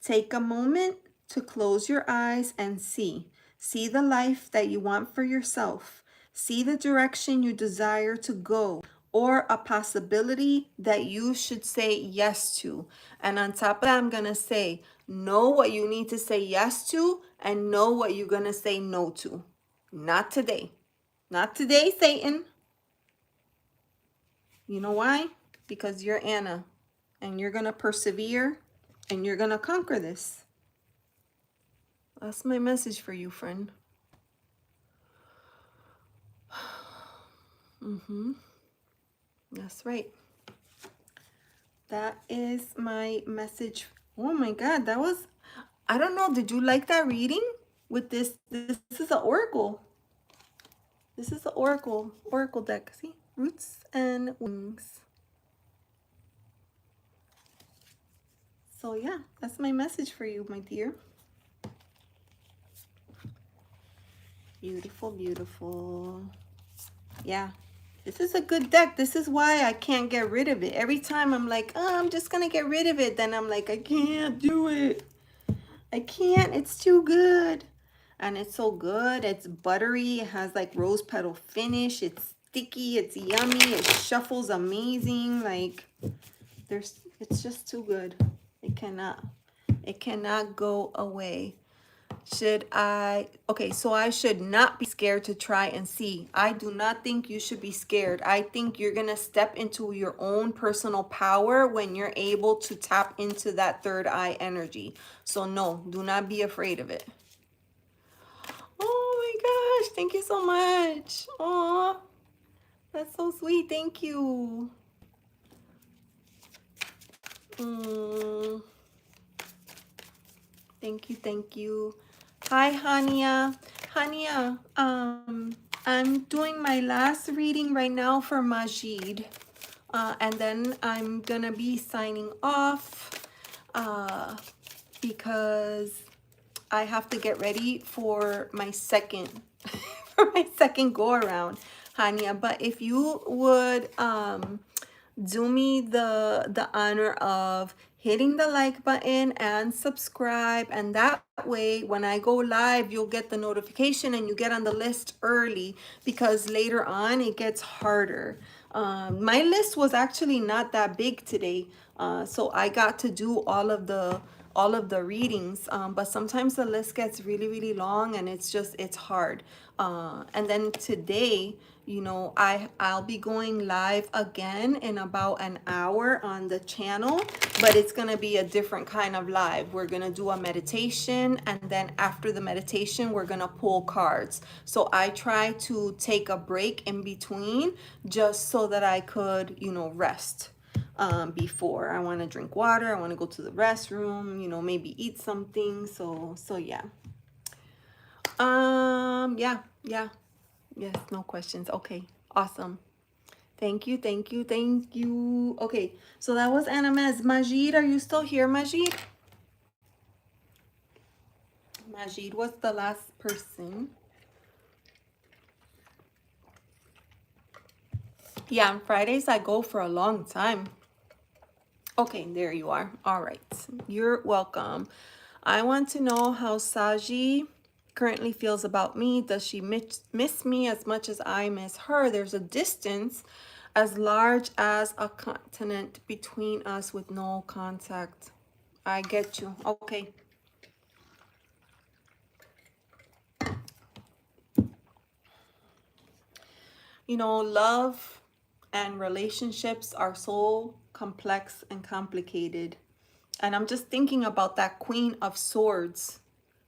Take a moment to close your eyes and see. See the life that you want for yourself. See the direction you desire to go, or a possibility that you should say yes to. And on top of that, I'm going to say, know what you need to say yes to and know what you're going to say no to. Not today. Not today, Satan. You know why? Because you're Anna, and you're going to persevere, and you're going to conquer this. That's my message for you, friend. That's right. That is my message. Oh my God, that was, I don't know, did you like that reading? With this is an oracle. This is the oracle deck. See? Roots and wings. So yeah, that's my message for you, my dear. Beautiful, beautiful. Yeah, this is a good deck. This is why I can't get rid of it. Every time I'm like, oh, I'm just gonna get rid of it. Then I'm like, I can't do it. I can't. It's too good. And it's so good. It's buttery. It has like rose petal finish. It's sticky. It's yummy. It shuffles amazing. Like it's just too good. It cannot go away. Okay, so I should not be scared to try and see. I do not think you should be scared. I think you're going to step into your own personal power when you're able to tap into that third eye energy. So no, do not be afraid of it. Oh my gosh, thank you so much. Oh, that's so sweet. Thank you. Mm. Thank you. Hi, Hania. Hania, I'm doing my last reading right now for Majid. And then I'm gonna be signing off because I have to get ready for my second for my second go around, Hania. But if you would do me the honor of hitting the like button and subscribe, and that way when I go live you'll get the notification and you get on the list early, because later on it gets harder. My list was actually not that big today, so I got to do all of the readings, but sometimes the list gets really long and it's hard. And then today, you know, I'll be going live again in about an hour on the channel, but it's gonna be a different kind of live. We're gonna do a meditation, and then after the meditation we're gonna pull cards. So I try to take a break in between just so that I could, you know, rest. Before I want to drink water, I want to go to the restroom, you know, maybe eat something. So yeah. Yeah. Yes, no questions. Okay. Awesome. Thank you, thank you, thank you. Okay, so that was Anamez. Majid, are you still here, Majid? Majid was the last person. Yeah, on Fridays I go for a long time. Okay, there you are. All right. You're welcome. I want to know how Saji currently feels about me. Does she miss me as much as I miss her? There's a distance as large as a continent between us with no contact. I get you. Okay. You know, love and relationships are so complex and complicated. And I'm just thinking about that Queen of Swords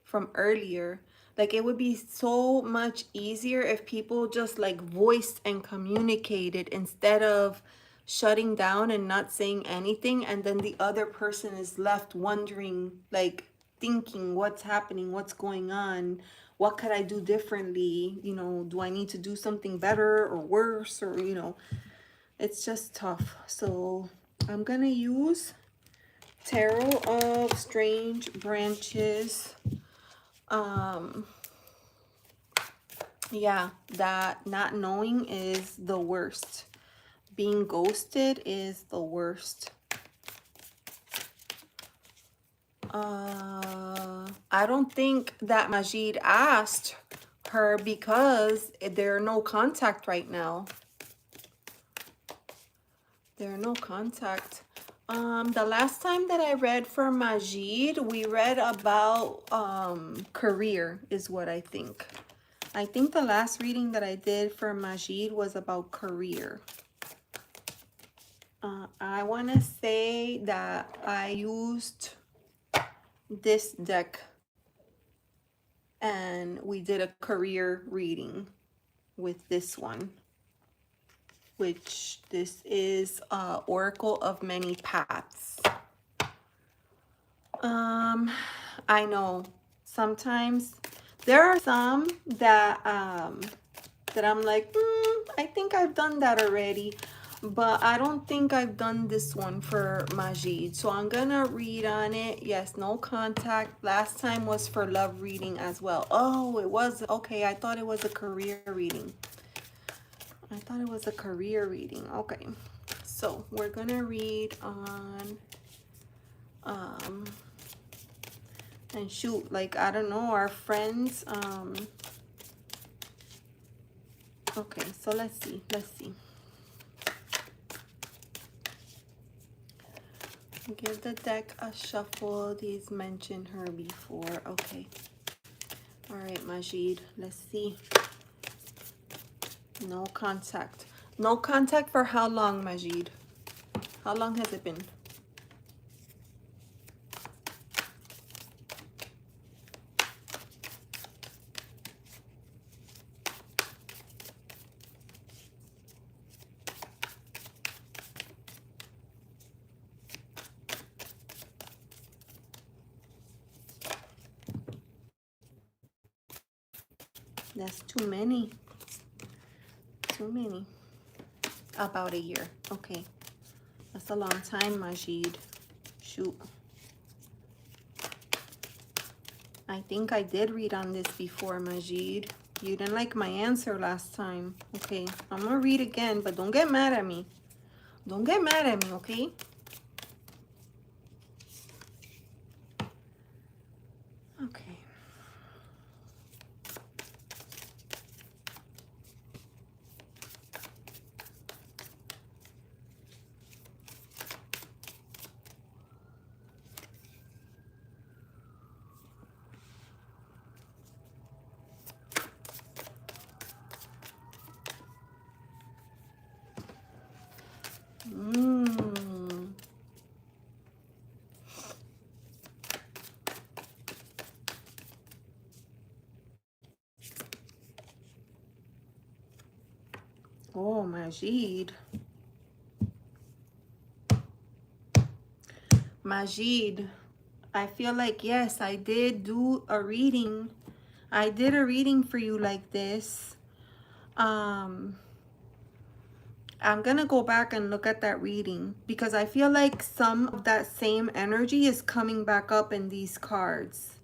from earlier. Like, it would be so much easier if people just like voiced and communicated instead of shutting down and not saying anything. And then the other person is left wondering, like, thinking what's happening, what's going on, what could I do differently? You know, do I need to do something better or worse? Or, you know, it's just tough. So I'm gonna use Tarot of Strange Branches. Yeah, that not knowing is the worst. Being ghosted is the worst. I don't think that Majid asked her because there are no contact right now. There are no contact. The last time that I read for Majid, we read about career is what I think. I think the last reading that I did for Majid was about career. I want to say that I used this deck and we did a career reading with this one, which this is Oracle of Many Paths. I know sometimes there are some that that I'm like, I think I've done that already, but I don't think I've done this one for Majid. So I'm gonna read on it. Yes, no contact. Last time was for love reading as well. Oh, it was, okay. I thought it was a career reading. I thought it was a career reading. Okay, so we're gonna read on and shoot, like, I don't know, our friends. Okay, so let's see. Give the deck a shuffle. These mentioned her before. Okay. All right, Majid. Let's see. No contact. No contact for how long, Majid? How long has it been? That's too many. Too many. About a year. Okay. That's a long time, Majid. Shoot. I think I did read on this before, Majid. You didn't like my answer last time. Okay. I'm gonna read again, but don't get mad at me. Don't get mad at me, okay? Okay. Oh, Majid. Majid. I feel like, yes, I did do a reading. I did a reading for you like this. Um, I'm gonna go back and look at that reading because I feel like some of that same energy is coming back up in these cards.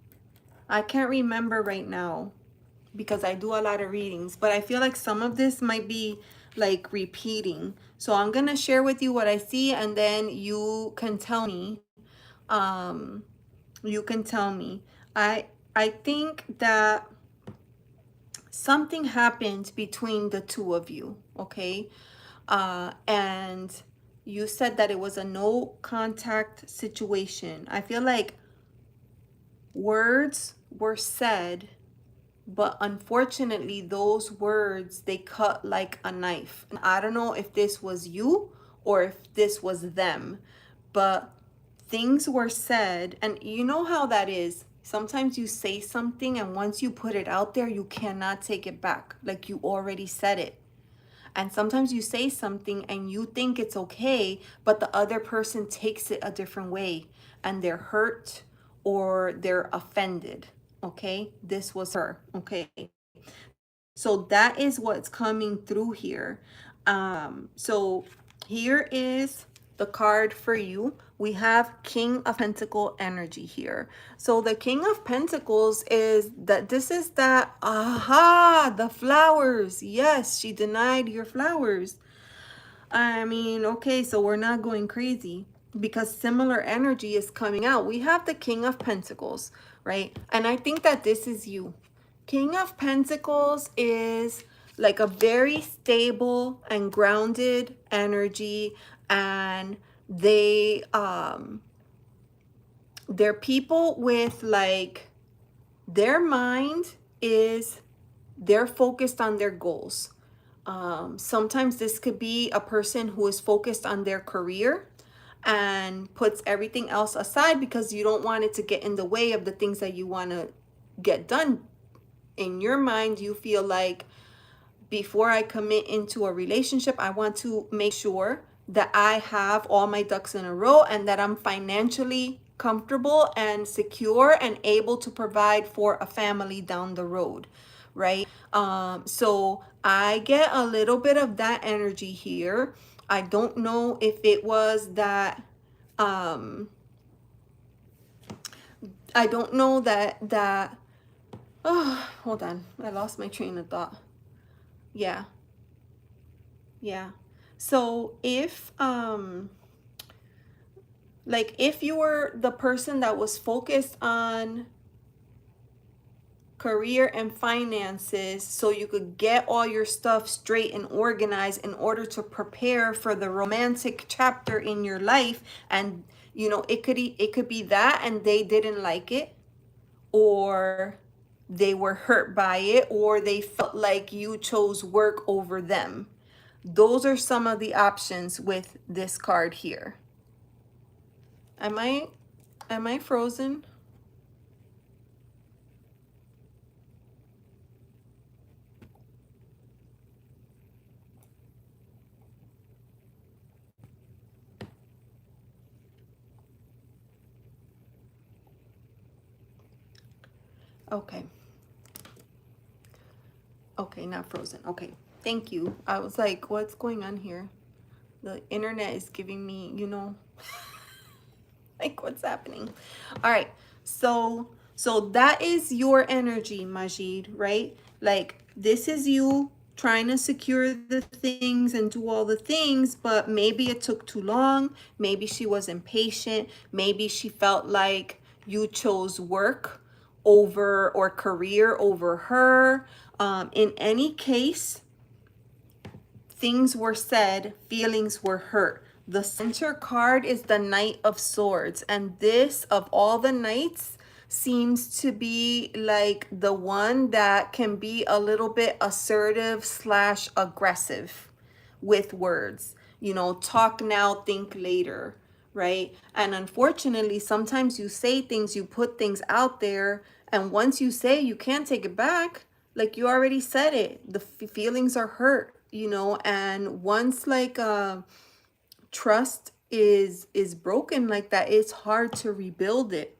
I can't remember right now because I do a lot of readings, but I feel like some of this might be like repeating. So I'm gonna share with you what I see, and then you can tell me. Um, you can tell me. I think that something happened between the two of you, okay? And you said that it was a no contact situation. I feel like words were said, but unfortunately those words, they cut like a knife. And I don't know if this was you or if this was them, but things were said, and you know how that is. Sometimes you say something and once you put it out there, you cannot take it back, like you already said it. And sometimes you say something and you think it's okay, but the other person takes it a different way and they're hurt or they're offended. Okay, this was her. Okay, so that is what's coming through here. So here is the card for you. We have King of Pentacle energy here. So the King of Pentacles is that this is that, aha, the flowers. Yes, she denied your flowers. I mean, okay, so we're not going crazy because similar energy is coming out. We have the King of Pentacles, right? And I think that this is you. King of Pentacles is like a very stable and grounded energy, and they're people with like their mind is they're focused on their goals. Sometimes this could be a person who is focused on their career and puts everything else aside because you don't want it to get in the way of the things that you want to get done. In your mind, you feel like before I commit into a relationship, I want to make sure that I have all my ducks in a row and that I'm financially comfortable and secure and able to provide for a family down the road, right? So I get a little bit of that energy here. I don't know if it was that, um, I don't know that, oh, hold on. I lost my train of thought. Yeah. Yeah. So if you were the person that was focused on career and finances so you could get all your stuff straight and organized in order to prepare for the romantic chapter in your life, and it could be that and they didn't like it, or they were hurt by it, or they felt like you chose work over them. Those are some of the options with this card here. Am I frozen? Okay. Okay, not frozen. Okay. Thank you. I was like, what's going on here? The internet is giving me, like what's happening? All right. So that is your energy, Majid, right? Like this is you trying to secure the things and do all the things, but maybe it took too long. Maybe she was impatient. Maybe she felt like you chose work over or career over her. In any case, things were said, feelings were hurt. The center card is the Knight of Swords, and this, of all the knights, seems to be like the one that can be a little bit assertive slash aggressive with words. Talk now, think later, right? And unfortunately, sometimes you say things, you put things out there, and once you say, you can't take it back. Like you already said it, the feelings are hurt, and once like trust is broken like that, it's hard to rebuild it.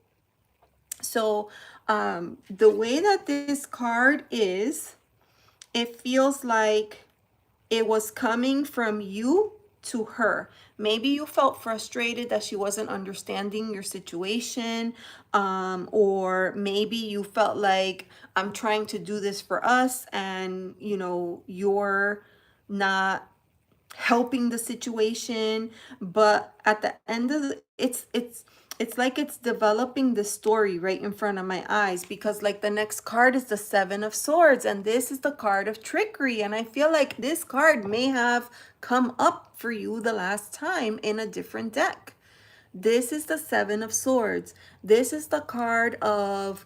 So the way that this card is, it feels like It was coming from you to her. Maybe you felt frustrated that she wasn't understanding your situation, or maybe you felt like, I'm trying to do this for us, and you're not helping the situation. But at the end of it's like it's developing the story right in front of my eyes, because like the next card is the Seven of Swords, and this is the card of trickery, and I feel like this card may have come up for you the last time in a different deck. This is the Seven of Swords. This is the card of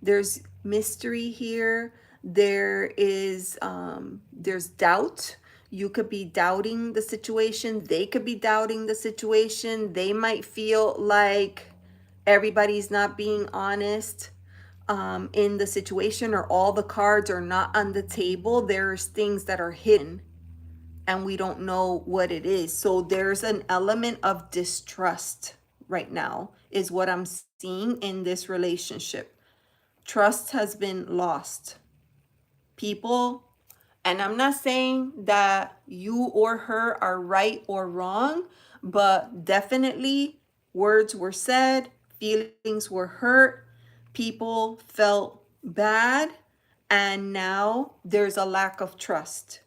there's mystery here. There's doubt. You could be doubting the situation. They could be doubting the situation. They might feel like everybody's not being honest in the situation, or all the cards are not on the table. There's things that are hidden and we don't know what it is. So there's an element of distrust right now, is what I'm seeing in this relationship. Trust has been lost. People, and I'm not saying that you or her are right or wrong, but definitely words were said, feelings were hurt, people felt bad, and now there's a lack of trust.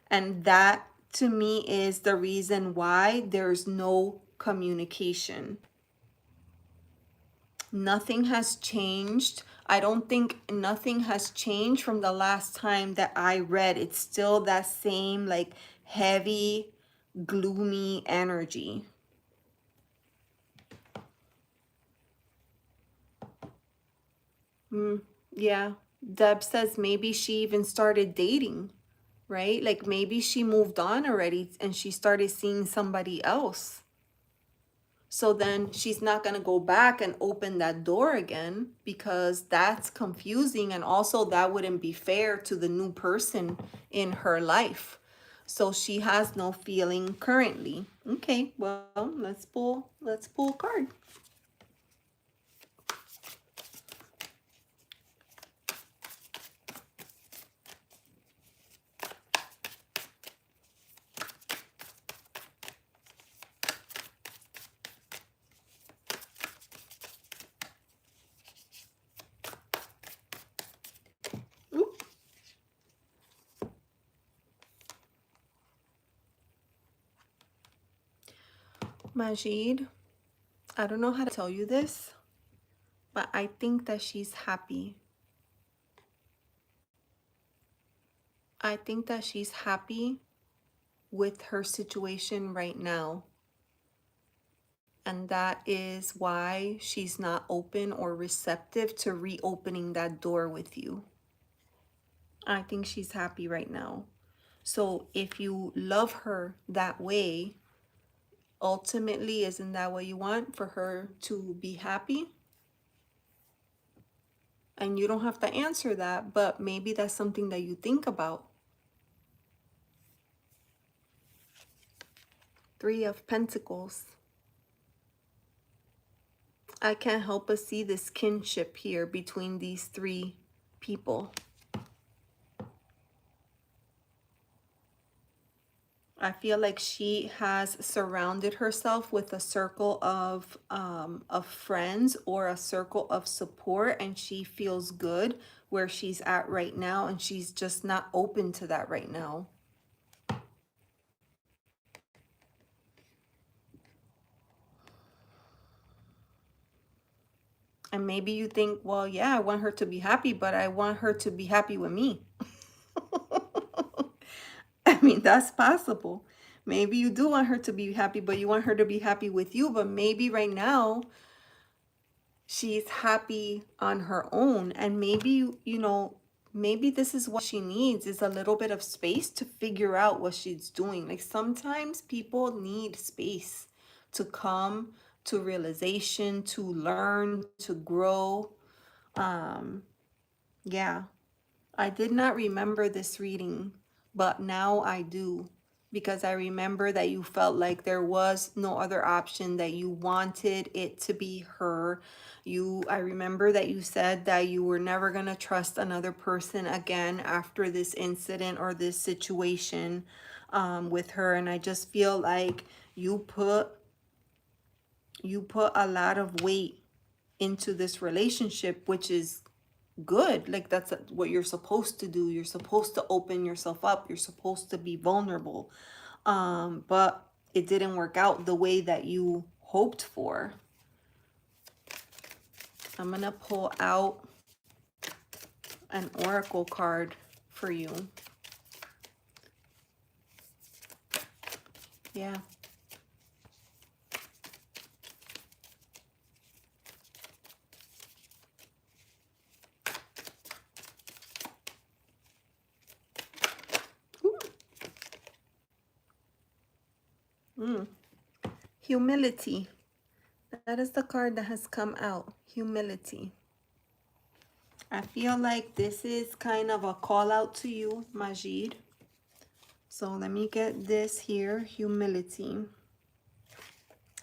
And that to me is the reason why there's no communication. Nothing has changed. I don't think nothing has changed from the last time that I read. It's still that same like heavy, gloomy energy. Yeah. Deb says maybe she even started dating, right? Like maybe she moved on already and she started seeing somebody else. So then she's not going to go back and open that door again, because that's confusing. And also that wouldn't be fair to the new person in her life. So she has no feeling currently. Okay, well, let's pull a card. Oop. Majid, I don't know how to tell you this, but I think that she's happy. I think that she's happy with her situation right now. And that is why she's not open or receptive to reopening that door with you. I think she's happy right now. So if you love her that way, ultimately, isn't that what you want, for her to be happy? And you don't have to answer that, but maybe that's something that you think about. Three of Pentacles. I can't help but see this kinship here between these three people. I feel like she has surrounded herself with a circle of friends, or a circle of support, and she feels good where she's at right now, and she's just not open to that right now. And maybe you think, well, yeah, I want her to be happy, but I want her to be happy with me. I mean, that's possible. Maybe you do want her to be happy, but you want her to be happy with you. But maybe right now she's happy on her own. And maybe, maybe this is what she needs, is a little bit of space to figure out what she's doing. Like sometimes people need space to come to realization, to learn, to grow. Yeah, I did not remember this reading, but now I do. because I remember that you felt like there was no other option, that you wanted it to be her. I remember that you said that you were never going to trust another person again after this incident or this situation with her. And I just feel like you put a lot of weight into this relationship, which is good. Like, that's what you're supposed to do. You're supposed to open yourself up. You're supposed to be vulnerable. But it didn't work out the way that you hoped for. I'm gonna pull out an oracle card for you. Yeah. Humility. That is the card that has come out. Humility. I feel like this is kind of a call out to you, Majid. So let me get this here. Humility.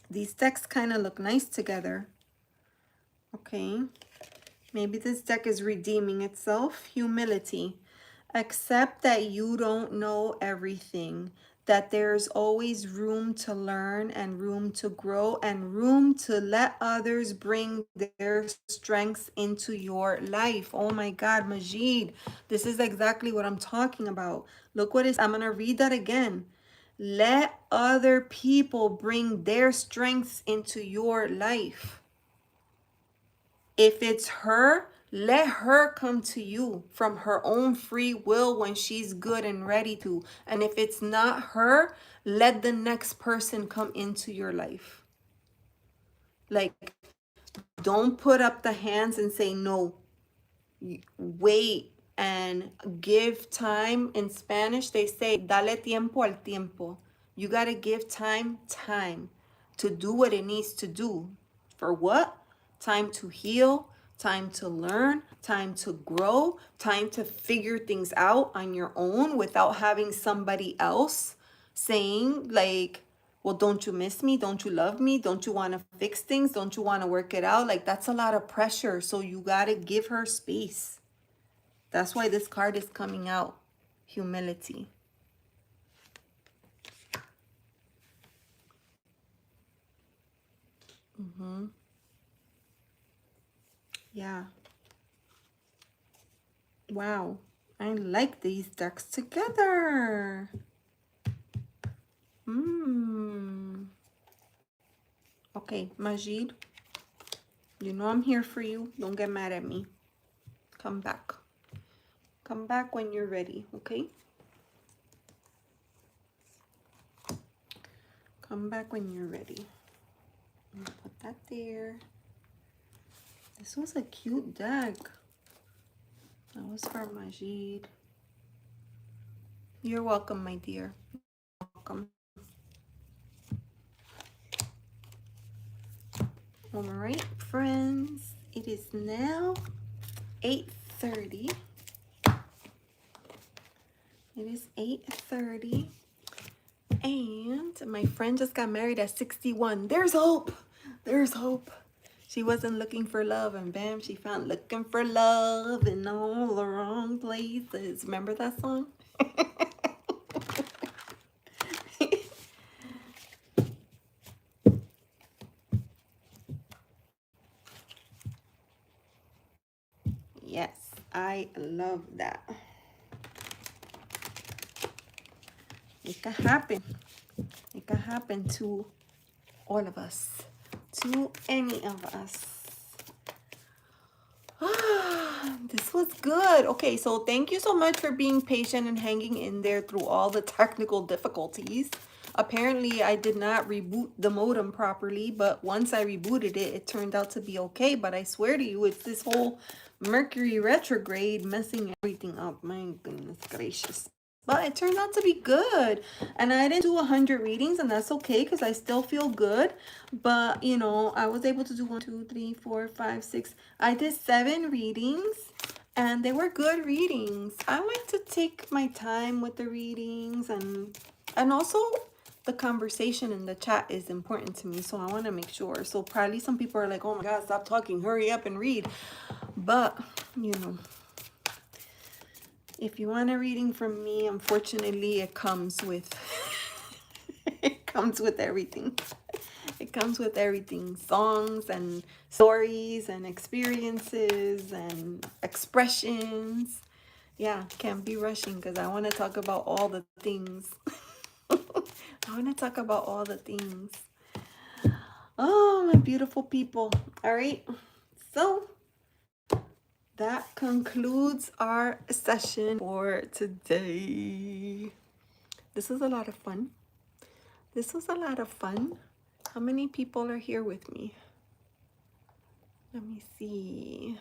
These decks kind of look nice together. Okay. Maybe this deck is redeeming itself. Humility. Accept that you don't know everything, that there's always room to learn and room to grow and room to let others bring their strengths into your life. Oh my God, Majid, this is exactly what I'm talking about. Look what I'm going to read that again. Let other people bring their strengths into your life. If it's her, let her come to you from her own free will when she's good and ready to. And if it's not her, let the next person come into your life. Like, don't put up the hands and say no. Wait and give time. In Spanish, they say, dale tiempo al tiempo. You got to give time to do what it needs to do. For what? Time to heal, time to learn, time to grow, time to figure things out on your own without having somebody else saying like, well, don't you miss me? Don't you love me? Don't you want to fix things? Don't you want to work it out? Like, that's a lot of pressure. So you got to give her space. That's why this card is coming out. Humility. Yeah. Wow. I like these decks together. Okay, Majid. You know I'm here for you. Don't get mad at me. Come back. Come back when you're ready, okay? Come back when you're ready. I'm gonna put that there. This was a cute deck. That was for Majid. You're welcome, my dear. Welcome. All right, friends. It is now 8:30. It is 8:30. And my friend just got married at 61. There's hope. There's hope. She wasn't looking for love, and bam, she found looking for love in all the wrong places. Remember that song? Yes, I love that. It can happen. It can happen to all of us, to any of us. This was good. Okay, so thank you so much for being patient and hanging in there through all the technical difficulties. Apparently, I did not reboot the modem properly, but once I rebooted it, it turned out to be okay. But I swear to you, it's this whole Mercury retrograde messing everything up. My goodness gracious. But it turned out to be good. And I didn't do 100 readings, and that's okay because I still feel good. But, you know, I was able to do 1, 2, 3, 4, 5, 6. I did 7 readings, and they were good readings. I like to take my time with the readings and And also, the conversation in the chat is important to me, so I want to make sure. So probably some people are like, oh my God, stop talking, hurry up and read. But, you know, if you want a reading from me, unfortunately, it comes with, it comes with everything. It comes with everything. Songs and stories and experiences and expressions. Yeah, can't be rushing because I want to talk about all the things. I want to talk about all the things. Oh, my beautiful people. All right. So that concludes our session for today. This was a lot of fun. This was a lot of fun. How many people are here with me? Let me see.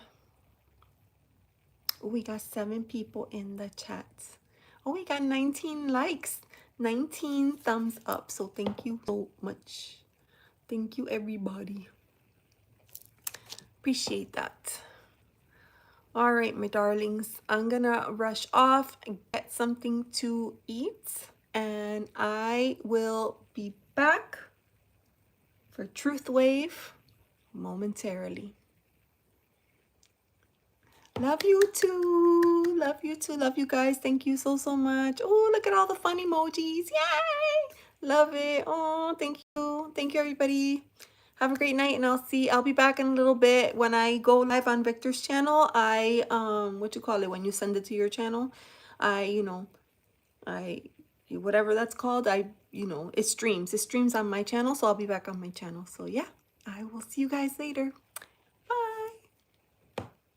Oh, we got 7 people in the chat. Oh, we got 19 likes, 19 thumbs up. So thank you so much. Thank you, everybody. Appreciate that. All right, my darlings, I'm gonna rush off and get something to eat, and I will be back for Truth Wave momentarily. Love you too. Love you too. Love you guys. Thank you so, so much. Oh, look at all the fun emojis. Yay! Love it. Oh, thank you. Thank you, everybody. Have a great night, and I'll be back in a little bit. When I go live on Victor's channel, I what you call it when you send it to your channel, I whatever that's called, it streams on my channel, so I'll be back on my channel. So yeah, I will see you guys later.